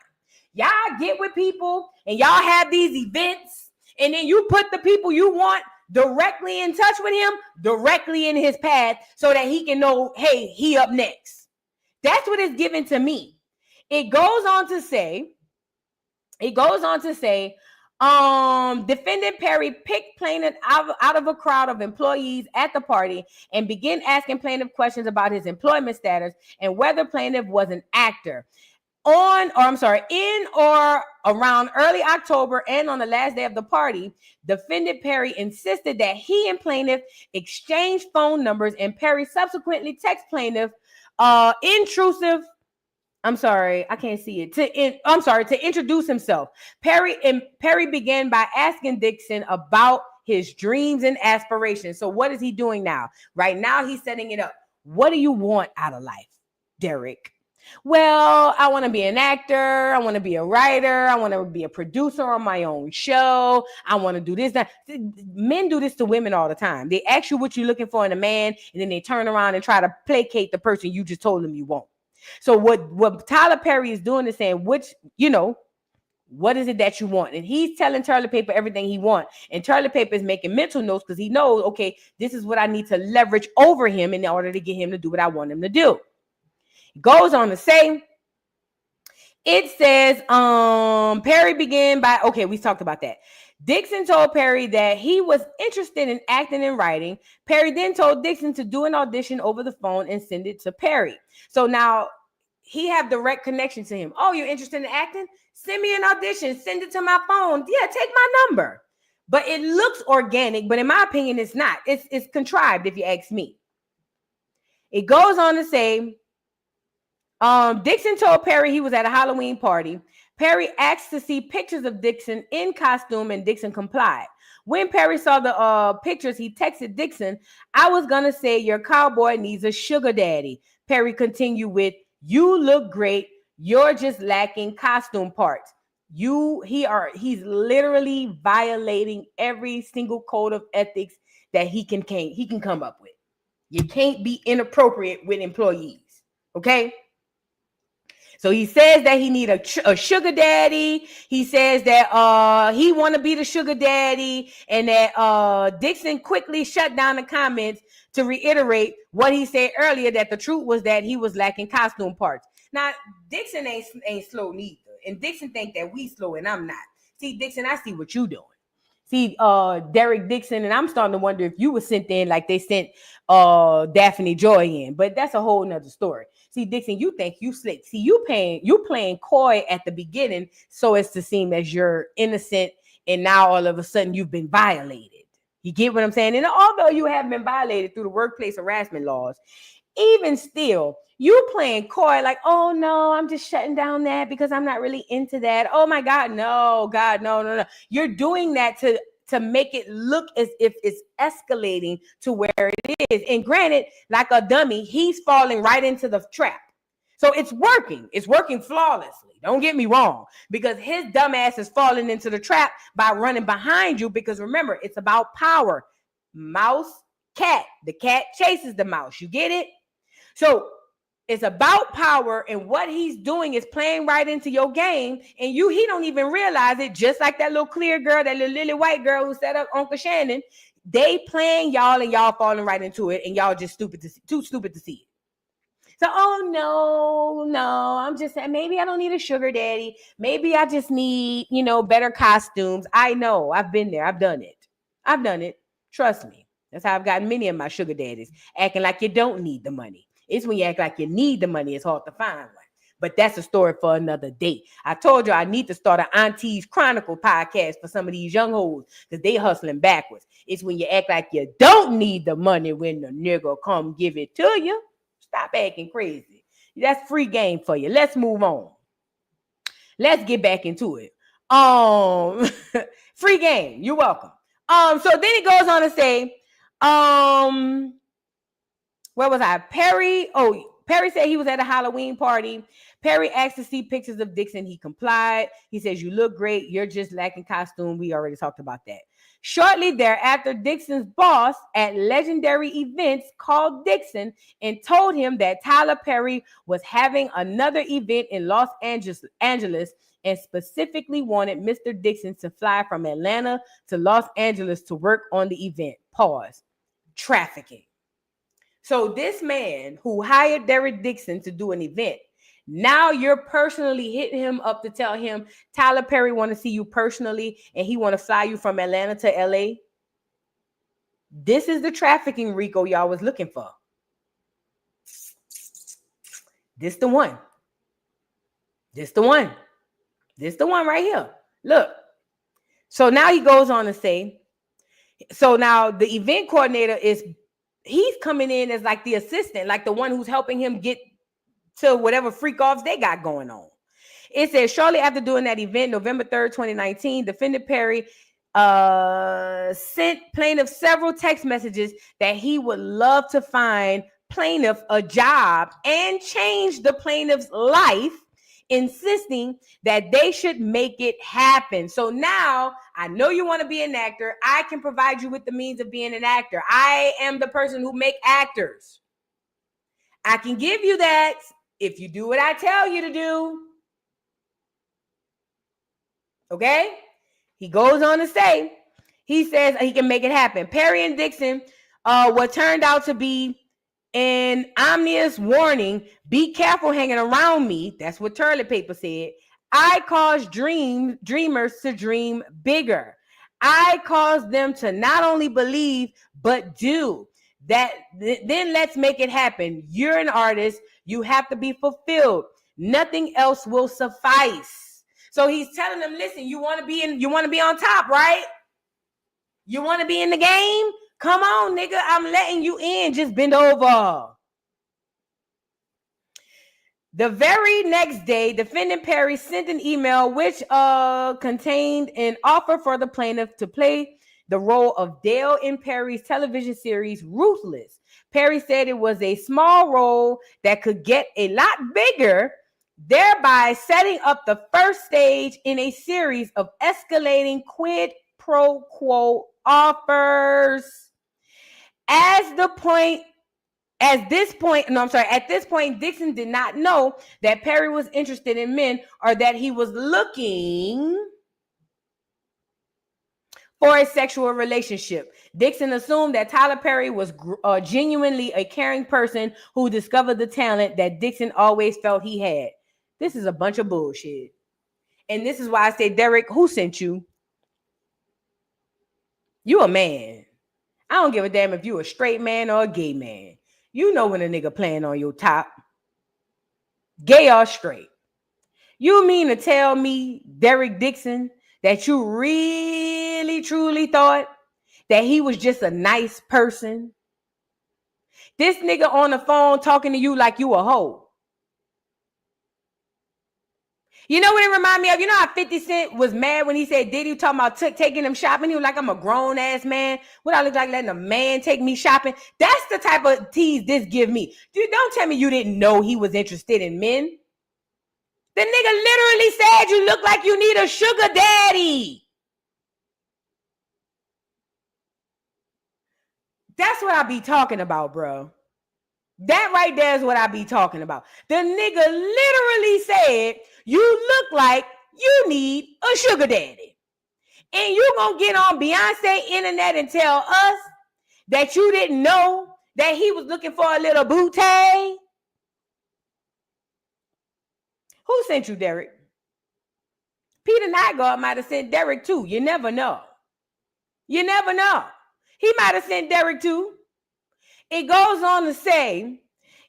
Y'all get with people and y'all have these events, and then you put the people you want directly in touch with him, directly in his path, so that he can know, hey, he up next. That's what it's given to me. It goes on to say, defendant Perry picked plaintiff out of a crowd of employees at the party and began asking plaintiff questions about his employment status and whether plaintiff was an actor. In or around early October and on the last day of the party, defendant Perry insisted that he and plaintiff exchanged phone numbers, and Perry subsequently texted plaintiff to introduce himself. Perry began by asking Dixon about his dreams and aspirations. So what is he doing now? Right now, he's setting it up. What do you want out of life, Derek? Well, I want to be an actor. I want to be a writer. I want to be a producer on my own show. I want to do this. That. Men do this to women all the time. They ask you what you're looking for in a man, and then they turn around and try to placate the person you just told them you want. So what Tyler Perry is doing is saying, what is it that you want? And he's telling Toilet Paper everything he wants. And Toilet Paper is making mental notes because he knows, okay, this is what I need to leverage over him in order to get him to do what I want him to do. It goes on to say, it says, Perry began by, okay, we talked about that. Dixon told Perry that he was interested in acting and writing. Perry then told Dixon to do an audition over the phone and send it to Perry. So now he have direct connection to him. Oh, you're interested in acting? Send me an audition. Send it to my phone. Yeah, take my number. But it looks organic, but in my opinion, it's not. It's contrived, if you ask me. It goes on to say, Dixon told Perry he was at a Halloween party. Perry asked to see pictures of Dixon in costume, and Dixon complied. When Perry saw the pictures, he texted Dixon, I was going to say your cowboy needs a sugar daddy. Perry continued with, you look great. You're just lacking costume parts. He's literally violating every single code of ethics that he can come up with. You can't be inappropriate with employees. Okay? So he says that he need a sugar daddy. He says that he want to be the sugar daddy, and that Dixon quickly shut down the comments to reiterate what he said earlier, that the truth was that he was lacking costume parts. Now, Dixon ain't slow neither, and Dixon think that we slow, and I'm not. See, Dixon, I see what you doing. See, Derek Dixon, and I'm starting to wonder if you were sent in like they sent Daphne Joy in, but that's a whole nother story. See, Dixon, you think you slick. See, you playing coy at the beginning so as to seem as you're innocent, and now all of a sudden you've been violated. You get what I'm saying? And although you have been violated through the workplace harassment laws, even still, you playing coy like, oh no, I'm just shutting down that because I'm not really into that. Oh my God, no. You're doing that to make it look as if it's escalating to where it is. And granted, like a dummy, he's falling right into the trap. So it's working. It's working flawlessly. Don't get me wrong, because his dumb ass is falling into the trap by running behind you, because remember, it's about power. Mouse, cat. The cat chases the mouse. You get it? So it's about power, and what he's doing is playing right into your game, and he don't even realize it, just like that little clear girl, that little lily white girl who set up Uncle Shannon. They playing y'all, and y'all falling right into it, and y'all just too stupid to see it. So, oh, no, I'm just saying, maybe I don't need a sugar daddy. Maybe I just need, better costumes. I know. I've been there. I've done it. Trust me. That's how I've gotten many of my sugar daddies, acting like you don't need the money. It's when you act like you need the money, it's hard to find one. But that's a story for another day. I told you I need to start an Auntie's Chronicle podcast for some of these young hoes, because they hustling backwards. It's when you act like you don't need the money when the nigga come give it to you. Stop acting crazy. That's free game for you. Let's move on. Let's get back into it. Free game. You're welcome. So then it goes on to say, where was I? Perry said he was at a Halloween party. Perry asked to see pictures of Dixon. He complied. He says, "You look great. You're just lacking costume." We already talked about that. Shortly thereafter, Dixon's boss at Legendary Events called Dixon and told him that Tyler Perry was having another event in Los Angeles and specifically wanted Mr. Dixon to fly from Atlanta to Los Angeles to work on the event. Pause. Trafficking. So this man who hired Derek Dixon to do an event, now you're personally hitting him up to tell him Tyler Perry want to see you personally and he want to fly you from Atlanta to LA. This is the trafficking Rico y'all was looking for. This the one. This the one. This the one right here. Look. So now he goes on to say, so now the event coordinator he's coming in as like the assistant, like the one who's helping him get to whatever freak offs they got going on. It says, shortly after doing that event, November 3rd, 2019, defendant Perry sent plaintiff several text messages that he would love to find plaintiff a job and change the plaintiff's life, insisting that they should make it happen. So now I know you want to be an actor. I can provide you with the means of being an actor. I am the person who make actors. I can give you that if you do what I tell you to do. Okay? He goes on to say, he says he can make it happen. Perry and Dixon, what turned out to be an ominous warning, be careful hanging around me. That's what Toilet Paper said. I cause dreamers to dream bigger. I cause them to not only believe, but do. That then let's make it happen. You're an artist. You have to be fulfilled. Nothing else will suffice. So he's telling them, listen, you want to be on top, right? You want to be in the game? Come on, nigga. I'm letting you in. Just bend over. The very next day, defendant Perry sent an email which contained an offer for the plaintiff to play the role of Dale in Perry's television series Ruthless. Perry said it was a small role that could get a lot bigger, thereby setting up the first stage in a series of escalating quid pro quo offers. At this point, Dixon did not know that Perry was interested in men or that he was looking for a sexual relationship. Dixon assumed that Tyler Perry was genuinely a caring person who discovered the talent that Dixon always felt he had. This is a bunch of bullshit. And this is why I say, Derek, who sent you? You a man. I don't give a damn if you a straight man or a gay man. You know when a nigga playing on your top. Gay or straight. You mean to tell me, Derek Dixon, that you really, truly thought that he was just a nice person? This nigga on the phone talking to you like you a hoe. You know what it remind me of? You know how 50 Cent was mad when he said Diddy talking about taking him shopping? He was like, I'm a grown-ass man. What I look like letting a man take me shopping? That's the type of tease this give me. Dude, don't tell me you didn't know he was interested in men. The nigga literally said you look like you need a sugar daddy. That's what I be talking about, bro. That right there is what I be talking about. The nigga literally said, you look like you need a sugar daddy. And you gonna get on Beyonce internet and tell us that you didn't know that he was looking for a little booty? Who sent you, Derek? Peter Nygaard might have sent Derek too. You never know. You never know. He might have sent Derek too. It goes on to say,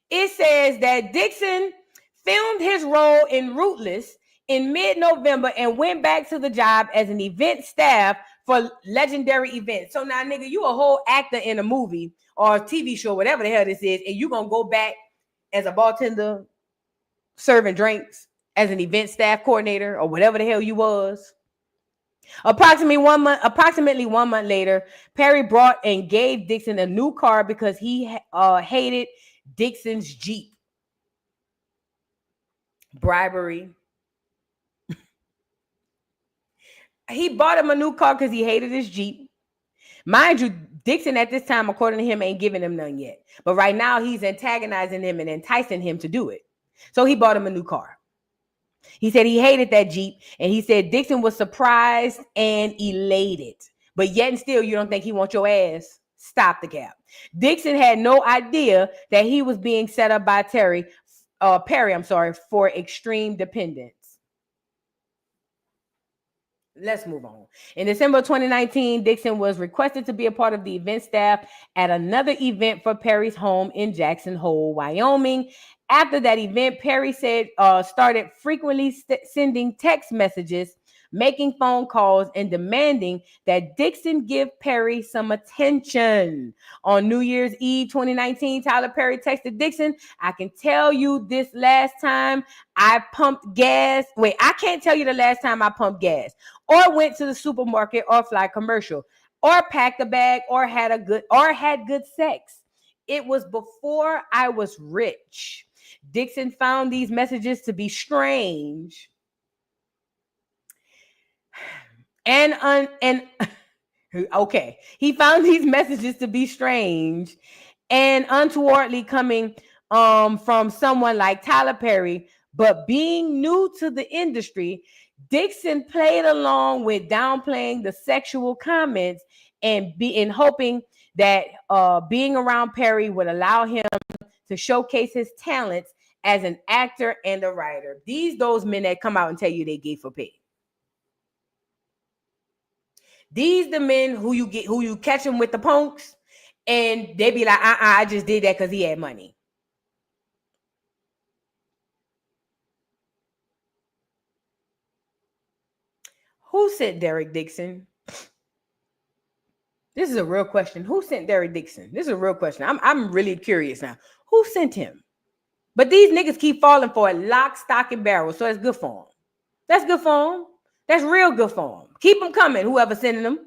it says that Dixon filmed his role in Ruthless in mid-November and went back to the job as an event staff for Legendary Events. So now, nigga, you a whole actor in a movie or a TV show, whatever the hell this is, and you gonna go back as a bartender serving drinks as an event staff coordinator or whatever the hell you was. Approximately one month later, Perry brought and gave Dixon a new car because he hated Dixon's Jeep. bribery. He bought him a new car because he hated his Jeep. Mind you, Dixon at this time, according to him, ain't giving him none yet. But right now, he's antagonizing him and enticing him to do it. So he bought him a new car. He said he hated that Jeep, and he said Dixon was surprised and elated. But yet and still, you don't think he wants your ass? Stop the cap. Dixon had no idea that he was being set up by Perry, for extreme dependence. Let's move on. In December 2019, Dixon was requested to be a part of the event staff at another event for Perry's home in Jackson Hole, Wyoming. After that event, Perry said started frequently sending text messages, making phone calls, and demanding that Dixon give Perry some attention. On New Year's Eve 2019, Tyler Perry texted Dixon, I can tell you this last time I pumped gas. Wait, I can't tell you the last time I pumped gas, or went to the supermarket, or fly commercial, or packed a bag, or had good sex. It was before I was rich. Dixon found these messages to be strange he found these messages to be strange and untowardly coming from someone like Tyler Perry, but being new to the industry, Dixon played along with downplaying the sexual comments and hoping that being around Perry would allow him to showcase his talents as an actor and a writer. Those men that come out and tell you they gay for pay. These the men who you catch them with the punks, and they be like, I just did that because he had money. Who sent Derek Dixon? This is a real question. Who sent Derek Dixon? This is a real question. I'm really curious now. Who sent him? But these niggas keep falling for it, lock, stock, and barrel. So that's good for them. That's good for them. That's real good for them. Keep them coming, whoever sending them.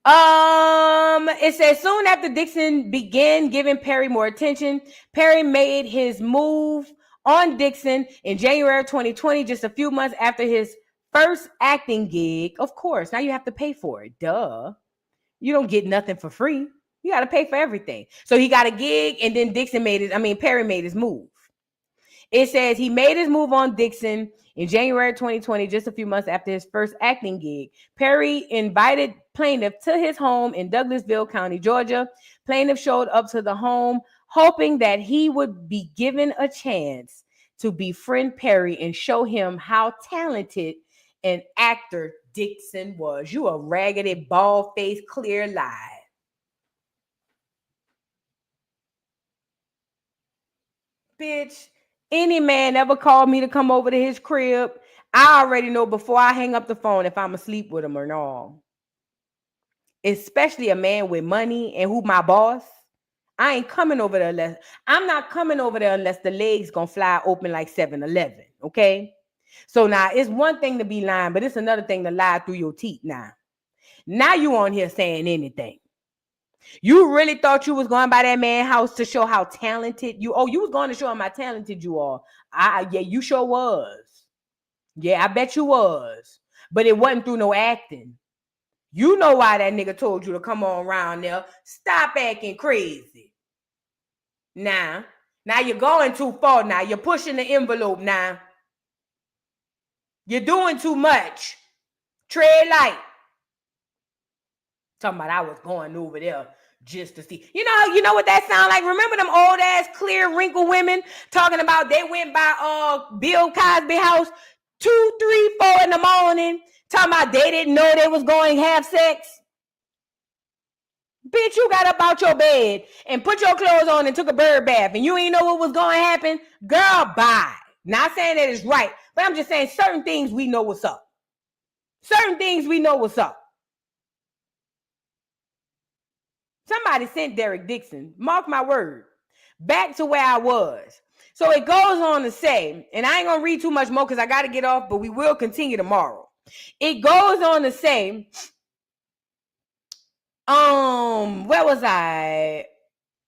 It says soon after Dixon began giving Perry more attention, Perry made his move on Dixon in January 2020, just a few months after his first acting gig. Of course, now you have to pay for it. Duh. You don't get nothing for free. You got to pay for everything. So he got a gig, and then Perry made his move. It says he made his move on Dixon in January 2020, just a few months after his first acting gig. Perry invited plaintiff to his home in Douglasville County, Georgia. Plaintiff showed up to the home, hoping that he would be given a chance to befriend Perry and show him how talented an actor Dixon was. You a raggedy, bald-faced, clear lie. Bitch, any man ever called me to come over to his crib, I already know before I hang up the phone if I'm asleep with him or not. Especially a man with money and who my boss. I ain't coming over there I'm not coming over there unless the legs gonna fly open like 7-Eleven, okay? So now it's one thing to be lying, but it's another thing to lie through your teeth now. Now you on here saying anything. You really thought you was going by that man's house to show how talented you. Oh, you was going to show him how talented you are. Yeah, you sure was. Yeah, I bet you was. But it wasn't through no acting. You know why that nigga told you to come on around there. Stop acting crazy. Now you're going too far now. You're pushing the envelope now. You're doing too much. Tread light. Talking about I was going over there just to see. You know what that sound like? Remember them old ass clear wrinkle women talking about they went by Bill Cosby house 2, 3, 4 in the morning, talking about they didn't know they was going to have sex. Bitch, you got up out your bed and put your clothes on and took a bird bath and you ain't know what was going to happen. Girl, bye. Not saying that it's right, but I'm just saying certain things we know what's up. Certain things we know what's up. Somebody sent Derek Dixon, mark my word, back to where I was. So it goes on to say, and I ain't going to read too much more because I got to get off, but we will continue tomorrow. It goes on to say, where was I?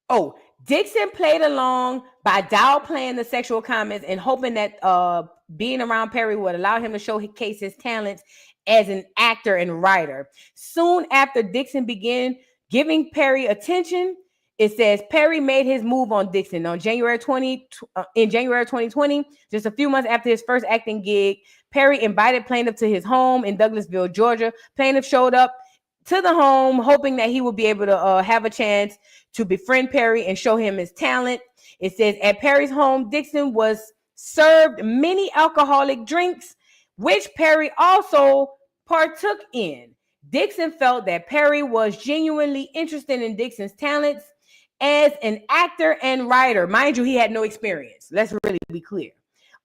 Oh, Dixon played along by downplaying the sexual comments and hoping that being around Perry would allow him to showcase his talents as an actor and writer. Soon after Dixon began giving Perry attention, it says Perry made his move on Dixon on January 2020, just a few months after his first acting gig. Perry invited plaintiff to his home in Douglasville, Georgia. Plaintiff showed up to the home, hoping that he would be able to have a chance to befriend Perry and show him his talent. It says at Perry's home, Dixon was served many alcoholic drinks, which Perry also partook in. Dixon felt that Perry was genuinely interested in Dixon's talents as an actor and writer. Mind you, he had no experience. Let's really be clear.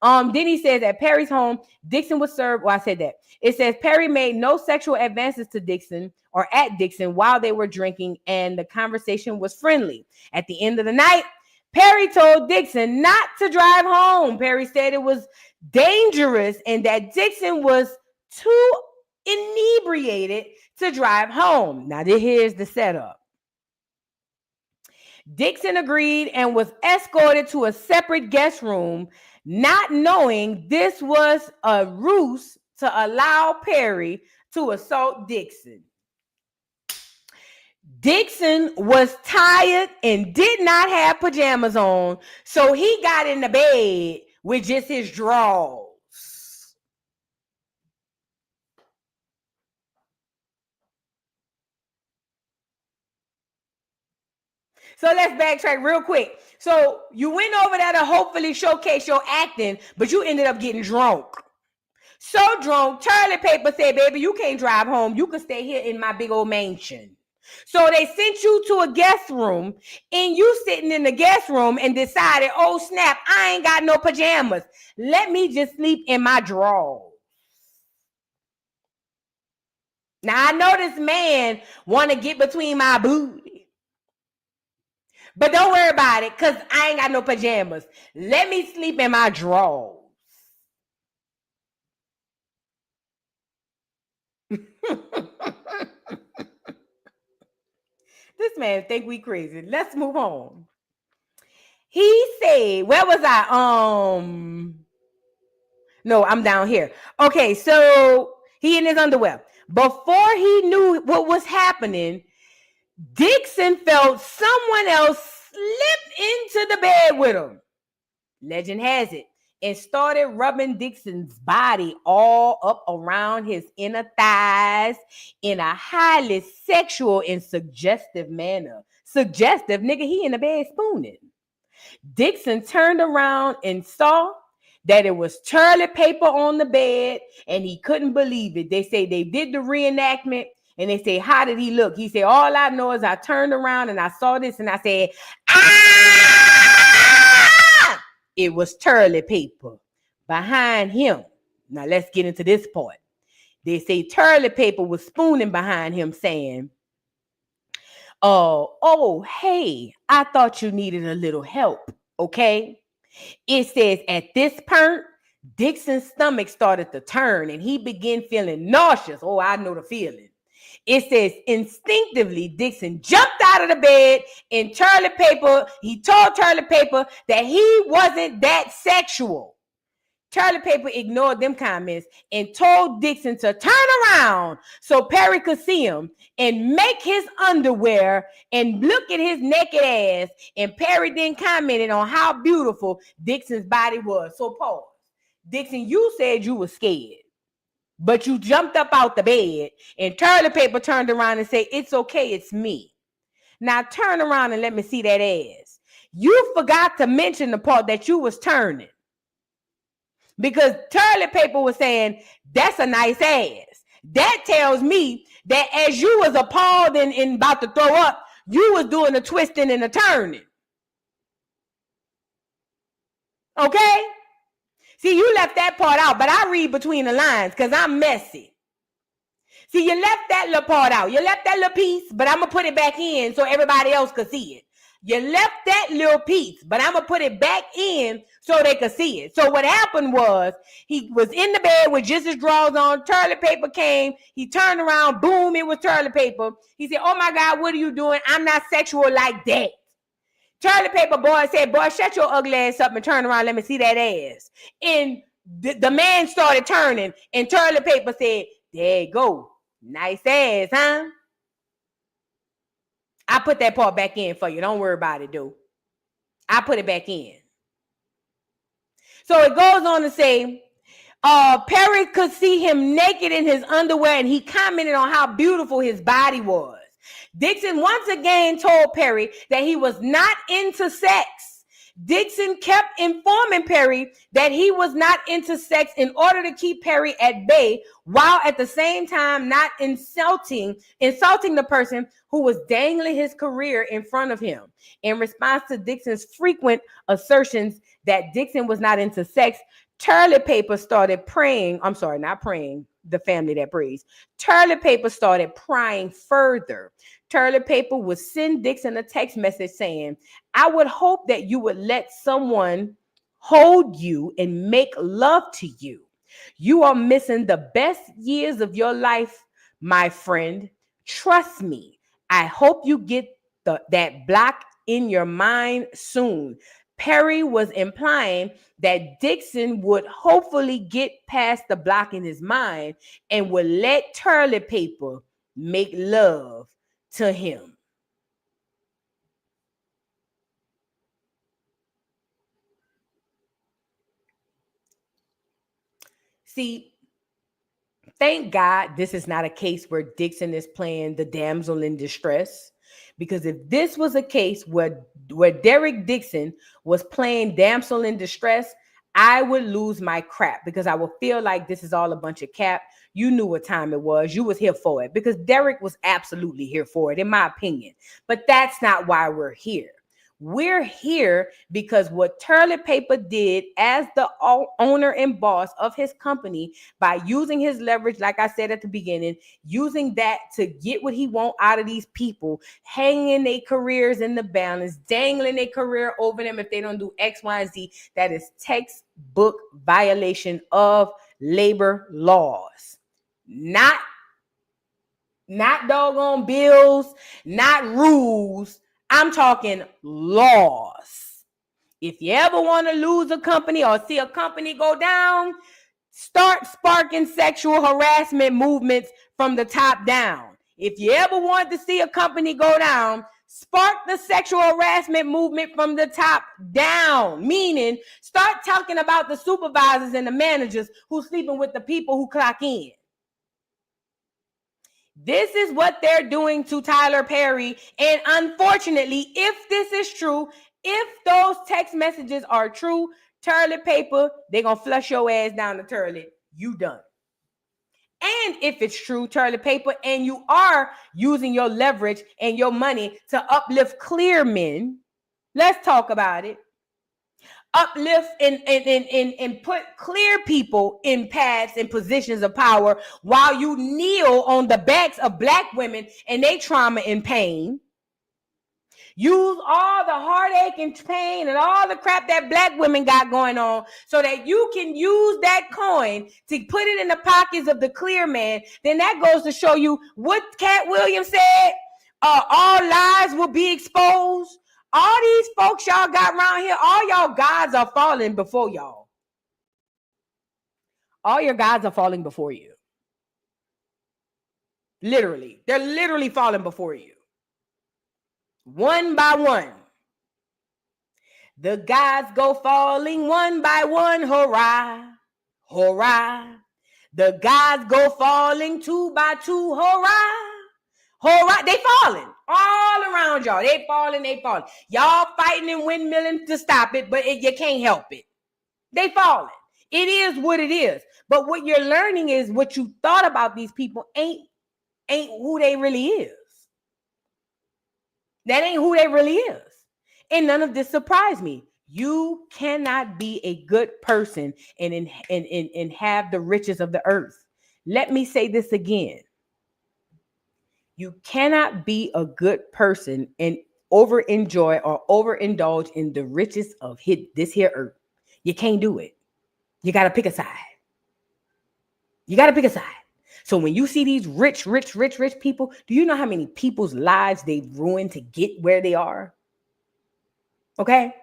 Then he says at Perry's home, Dixon was served. Well, I said that. It says Perry made no sexual advances to Dixon or at Dixon while they were drinking, and the conversation was friendly. At the end of the night, Perry told Dixon not to drive home. Perry said it was dangerous and that Dixon was too inebriated to drive home. Now, here's the setup. Dixon agreed and was escorted to a separate guest room, not knowing this was a ruse to allow Perry to assault Dixon. Dixon was tired and did not have pajamas on, so he got in the bed with just his drawers. So let's backtrack real quick. So you went over there to hopefully showcase your acting, but you ended up getting drunk. So drunk, toilet paper said, baby, you can't drive home. You can stay here in my big old mansion. So they sent you to a guest room, and you sitting in the guest room and decided, oh snap, I ain't got no pajamas. Let me just sleep in my drawers. Now I know this man want to get between my booty. But don't worry about it, because I ain't got no pajamas. Let me sleep in my drawers. This man think we crazy. Let's move on. He said, where was I? No, I'm down here. Okay, so he in his underwear. Before he knew what was happening, Dixon felt someone else slip into the bed with him. Legend has it. And started rubbing Dixon's body all up around his inner thighs in a highly sexual and suggestive manner. Suggestive, nigga, he in the bed spooning. Dixon turned around and saw that it was toilet paper on the bed, and he couldn't believe it. They say they did the reenactment, and they say, how did he look? He said, all I know is I turned around and I saw this, and I said, ah! It was toilet paper behind him. Now let's get into this part. They say toilet paper was spooning behind him saying, oh, hey, I thought you needed a little help, okay? It says at this point, Dixon's stomach started to turn and he began feeling nauseous. Oh, I know the feeling. It says instinctively, Dixon jumped out of the bed and toilet paper. He told toilet paper that he wasn't that sexual. Toilet paper ignored them comments and told Dixon to turn around so Perry could see him and make his underwear and look at his naked ass. And Perry then commented on how beautiful Dixon's body was. So pause. Dixon, you said you were scared, but you jumped up out the bed and toilet paper turned around and said, it's okay, it's me. Now turn around and let me see that ass. You forgot to mention the part that you was turning. Because toilet paper was saying, that's a nice ass. That tells me that as you was appalled and about to throw up, you was doing the twisting and the turning. Okay? See, you left that part out, but I read between the lines because I'm messy. See, you left that little part out. You left that little piece, but I'm going to put it back in so everybody else could see it. You left that little piece, but I'm going to put it back in so they could see it. So what happened was he was in the bed with just his drawers on. Toilet paper came. He turned around. Boom, it was toilet paper. He said, oh, my God, what are you doing? I'm not sexual like that. Toilet paper boy said, boy, shut your ugly ass up and turn around. Let me see that ass. And the man started turning, and toilet paper said, there you go. Nice ass, huh? I put that part back in for you. Don't worry about it, dude. I put it back in. So it goes on to say, Perry could see him naked in his underwear, and he commented on how beautiful his body was. Dixon once again told Perry that he was not into sex. Dixon kept informing Perry that he was not into sex in order to keep Perry at bay, while at the same time not insulting the person who was dangling his career in front of him. In response to Dixon's frequent assertions that Dixon was not into sex, Toilet Paper started praying. I'm sorry, not praying, the family that prays. Toilet Paper started prying further. Toilet Paper would send Dixon a text message saying, I would hope that you would let someone hold you and make love to you. You are missing the best years of your life, my friend. Trust me. I hope you get that block in your mind soon. Perry was implying that Dixon would hopefully get past the block in his mind and would let Toilet Paper make love to him. See, thank God this is not a case where Dixon is playing the damsel in distress. Because if this was a case where Derek Dixon was playing damsel in distress, I would lose my crap, because I would feel like this is all a bunch of cap. You knew what time it was. You was here for it, because Derek was absolutely here for it, in my opinion. But that's not why we're here. We're here because what Toilet Paper did as the owner and boss of his company, by using his leverage, like I said at the beginning, using that to get what he want out of these people, hanging their careers in the balance, dangling their career over them if they don't do X, Y, and Z. That is textbook violation of labor laws. Not doggone bills, not rules. I'm talking laws. If you ever want to lose a company or see a company go down, start sparking sexual harassment movements from the top down. If you ever want to see a company go down, spark the sexual harassment movement from the top down. Meaning, start talking about the supervisors and the managers who sleeping with the people who clock in. This is what they're doing to Tyler Perry. And unfortunately, if this is true, if those text messages are true, Toilet Paper, they're going to flush your ass down the toilet. You done. And if it's true, Toilet Paper, and you are using your leverage and your money to uplift clear men, let's talk about it. Uplift and put clear people in paths and positions of power while you kneel on the backs of black women and they trauma and pain. Use all the heartache and pain and all the crap that black women got going on so that you can use that coin to put it in the pockets of the clear man. Then that goes to show you what Cat Williams said, all lies will be exposed. All these folks y'all got around here, all y'all gods are falling before y'all. All your gods are falling before you. Literally. They're literally falling before you. One by one. The gods go falling one by one. Hurrah. Hurrah. The gods go falling two by two. Hurrah. Hurrah. They falling. All around y'all. They falling. Y'all fighting and windmilling to stop it, but you can't help it. They falling. It is what it is. But what you're learning is what you thought about these people ain't who they really is. That ain't who they really is. And none of this surprised me. You cannot be a good person and have the riches of the earth. Let me say this again. You cannot be a good person and over-enjoy or overindulge in the riches of this here earth. You can't do it. You got to pick a side. You got to pick a side. So when you see these rich people, do you know how many people's lives they've ruined to get where they are? Okay?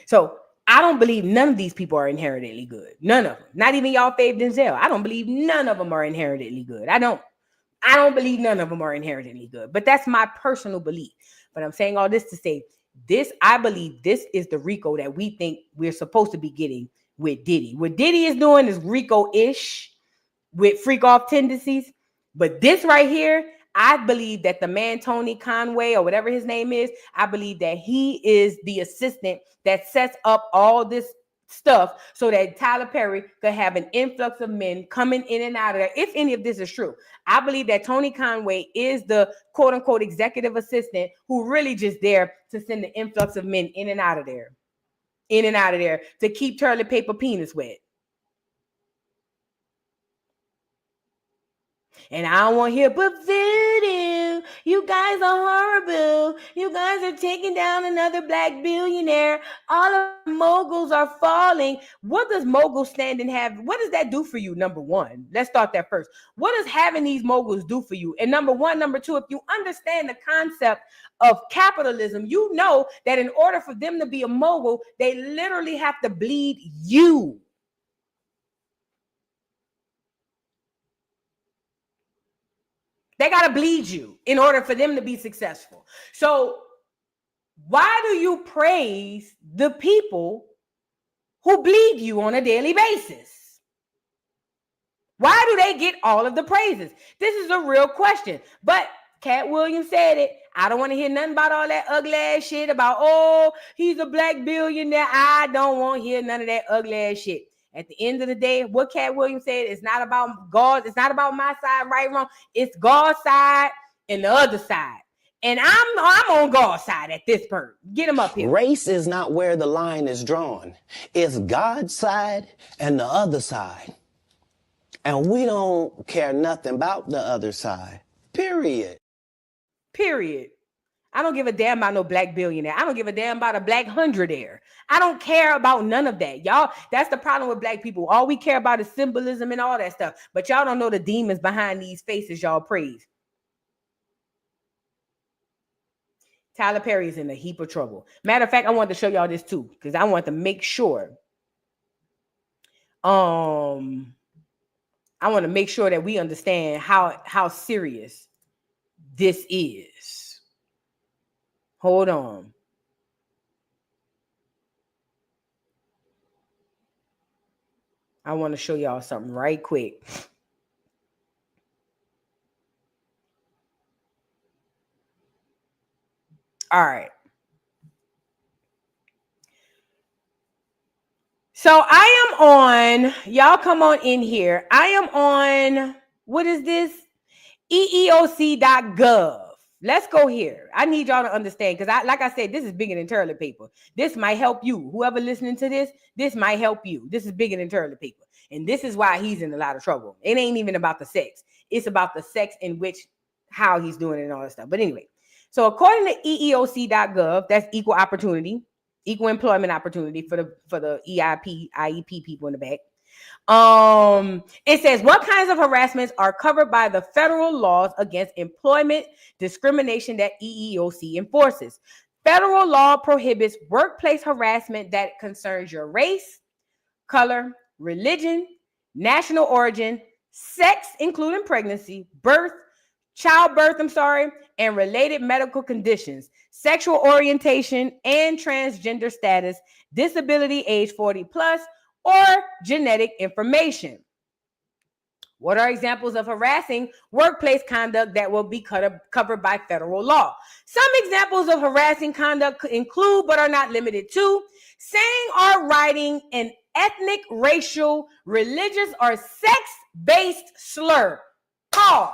So I don't believe none of these people are inherently good. None of them. Not even y'all fave Denzel. I don't believe none of them are inherently good. I don't believe none of them are inherently good. But that's my personal belief. But I'm saying all this to say this, I believe this is the RICO that we think we're supposed to be getting with Diddy. What Diddy is doing is RICO-ish with freak off tendencies. But this right here, I believe that the man, Tony Conway, or whatever his name is, I believe that he is the assistant that sets up all this stuff so that Tyler Perry could have an influx of men coming in and out of there. If any of this is true, I believe that Tony Conway is the quote unquote executive assistant who really just there to send the influx of men in and out of there to keep toilet paper penis wet. And I don't want to hear, but voodoo, you guys are horrible. You guys are taking down another black billionaire. All of the moguls are falling. What does mogul standing have? What does that do for you? Number one, let's start there first. What does having these moguls do for you? And number one, number two, if you understand the concept of capitalism, you know that in order for them to be a mogul, they literally have to bleed you. They got to bleed you in order for them to be successful. So why do you praise the people who bleed you on a daily basis? Why do they get all of the praises? This is a real question. But Cat Williams said it. I don't want to hear nothing about all that ugly ass shit about, oh, he's a black billionaire. I don't want to hear none of that ugly ass shit. At the end of the day, what Cat Williams said is not about God. It's not about my side, right, wrong. It's God's side and the other side. And I'm on God's side at this point. Get him up here. Race is not where the line is drawn. It's God's side and the other side. And we don't care nothing about the other side. Period. Period. I don't give a damn about no black billionaire. I don't give a damn about a black hundredaire. I don't care about none of that. Y'all, that's the problem with black people. All we care about is symbolism and all that stuff. But y'all don't know the demons behind these faces y'all praise. Tyler Perry is in a heap of trouble. Matter of fact, I wanted to show y'all this too, because I want to make sure. I want to make sure that we understand how serious this is. Hold on. I want to show y'all something right quick. All right. So I am on, y'all come on in here. I am on, what is this? EEOC.gov. Let's go here. I need y'all to understand because like I said, this is bigger than toilet paper. This might help you. Whoever listening to this might help you. This is bigger than toilet paper. And this is why he's in a lot of trouble. It ain't even about the sex. It's about the sex in which, how he's doing it and all that stuff. But anyway, so according to EEOC.gov, that's equal opportunity, equal employment opportunity for the IEP people in the back. It says what kinds of harassments are covered by the federal laws against employment discrimination that EEOC enforces. Federal law prohibits workplace harassment that concerns your race, color, religion, national origin, sex, including pregnancy, childbirth, and related medical conditions, sexual orientation and transgender status, disability age 40 plus, or genetic information. What are examples of harassing workplace conduct that will be covered by federal law? Some examples of harassing conduct include, but are not limited to, saying or writing an ethnic, racial, religious, or sex-based slur. Pause.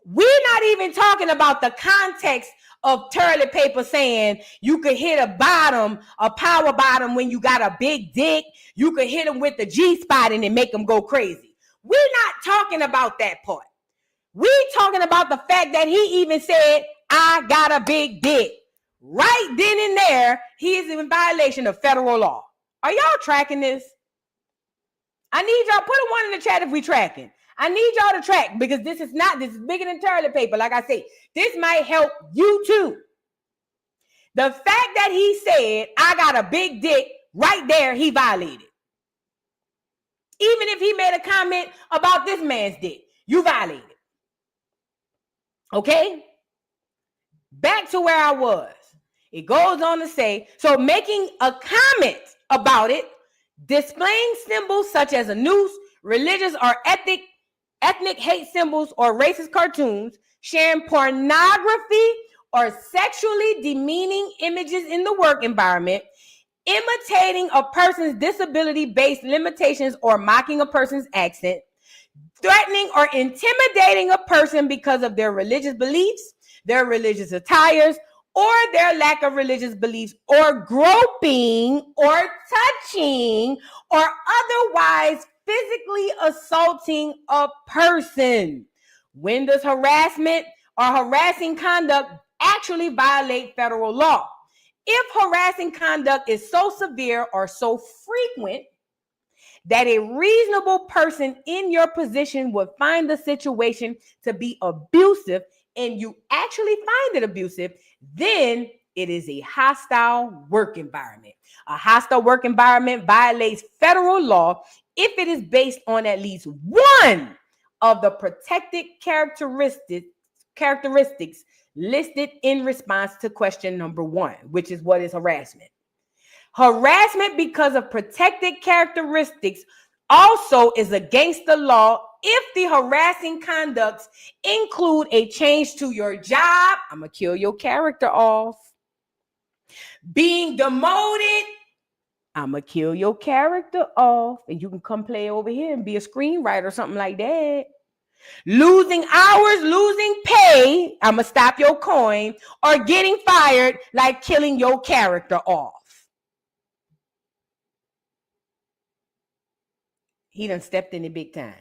We're not even talking about the context of toilet paper saying you could hit a power bottom when you got a big dick. You could hit them with the G-spot and then make them go crazy. We're not talking about that part. We're talking about the fact that he even said, I got a big dick. Right then and there, he is in violation of federal law. Are y'all tracking this? I need y'all, put a 1 in the chat if we tracking. I need y'all to track because this is bigger than toilet paper. Like I say, this might help you too. The fact that he said, I got a big dick, right there, he violated. Even if he made a comment about this man's dick, you violated. Okay? Back to where I was. It goes on to say, so making a comment about it, displaying symbols such as a noose, religious or ethnic hate symbols or racist cartoons, sharing pornography or sexually demeaning images in the work environment, imitating a person's disability-based limitations or mocking a person's accent, threatening or intimidating a person because of their religious beliefs, their religious attires, or their lack of religious beliefs, or groping or touching or otherwise physically assaulting a person. When does harassment or harassing conduct actually violate federal law? If harassing conduct is so severe or so frequent that a reasonable person in your position would find the situation to be abusive and you actually find it abusive, then it is a hostile work environment. A hostile work environment violates federal law if it is based on at least one of the protected characteristics listed in response to question number 1, which is what is harassment. Harassment because of protected characteristics also is against the law if the harassing conducts include a change to your job. I'm going to kill your character off. Being demoted. I'm going to kill your character off. And you can come play over here and be a screenwriter or something like that. Losing hours, losing pay. I'm going to stop your coin. Or getting fired, like killing your character off. He done stepped in it big time.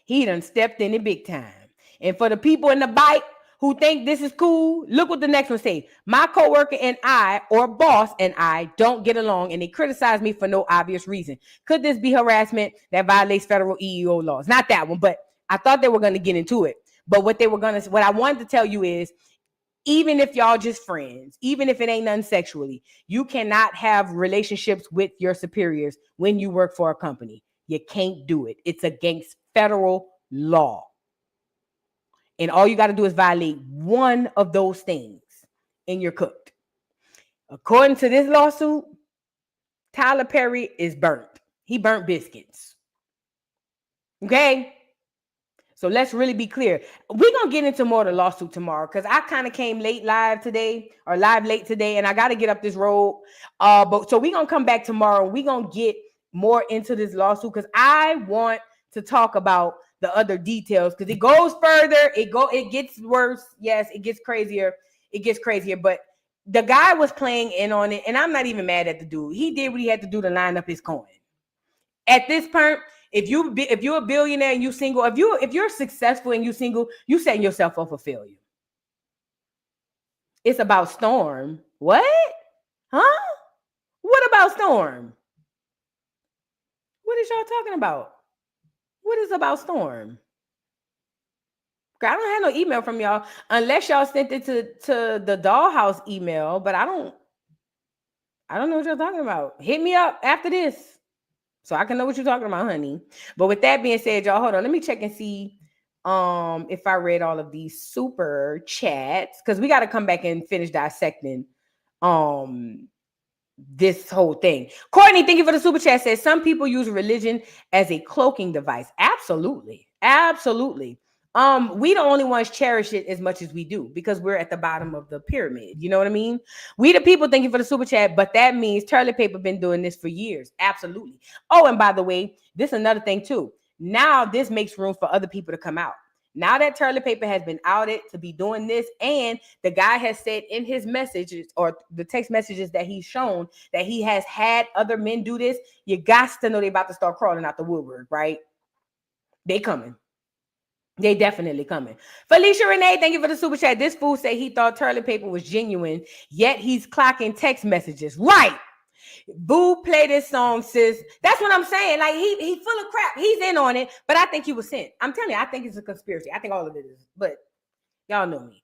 He done stepped in it big time. And for the people in the bike who think this is cool, look what the next one says. My coworker and I, or boss and I, don't get along and they criticize me for no obvious reason. Could this be harassment that violates federal EEO laws? Not that one, but I thought they were going to get into it. But what I wanted to tell you is, even if y'all just friends, even if it ain't nothing sexually, you cannot have relationships with your superiors when you work for a company. You can't do it. It's against federal law. And all you got to do is violate one of those things and you're cooked. According to this lawsuit, Tyler Perry is burnt. He burnt biscuits. Okay? So let's really be clear. We're going to get into more of the lawsuit tomorrow because I kind of came live late today, and I got to get up this road. So we're going to come back tomorrow. We're going to get more into this lawsuit because I want to talk about the other details because it goes further. It gets worse. Yes, it gets crazier. But the guy was playing in on it, and I'm not even mad at the dude. He did what he had to do to line up his coin. At this point, if you're a billionaire and you single, if you're successful and you single, you setting yourself up for failure. It's about Storm. What? Huh? What about Storm? What is y'all talking about? What is about Storm? I don't have no email from y'all unless y'all sent it to the dollhouse email, but I don't know what y'all talking about. Hit me up after this so I can know what you're talking about, honey. But with that being said, y'all, hold on. Let me check and see if I read all of these super chats because we got to come back and finish dissecting this whole thing. Courtney, thank you for the super chat. Says some people use religion as a cloaking device. Absolutely. We the only ones cherish it as much as we do because we're at the bottom of the pyramid. You know what I mean? We the people, thank you for the super chat, but that means toilet paper been doing this for years. Absolutely. Oh, and by the way, this is another thing too. Now this makes room for other people to come out. Now that toilet paper has been outed to be doing this, and the guy has said in his messages or the text messages that he's shown that he has had other men do this, you got to know they about to start crawling out the woodwork, right? They coming. They definitely coming. Felicia Renee, thank you for the super chat. This fool said he thought toilet paper was genuine, yet he's clocking text messages. Right. Boo, play this song, sis. That's what I'm saying. Like he's full of crap. He's in on it, but I think he was sent. I'm telling you, I think it's a conspiracy. I think all of it is, but y'all know me.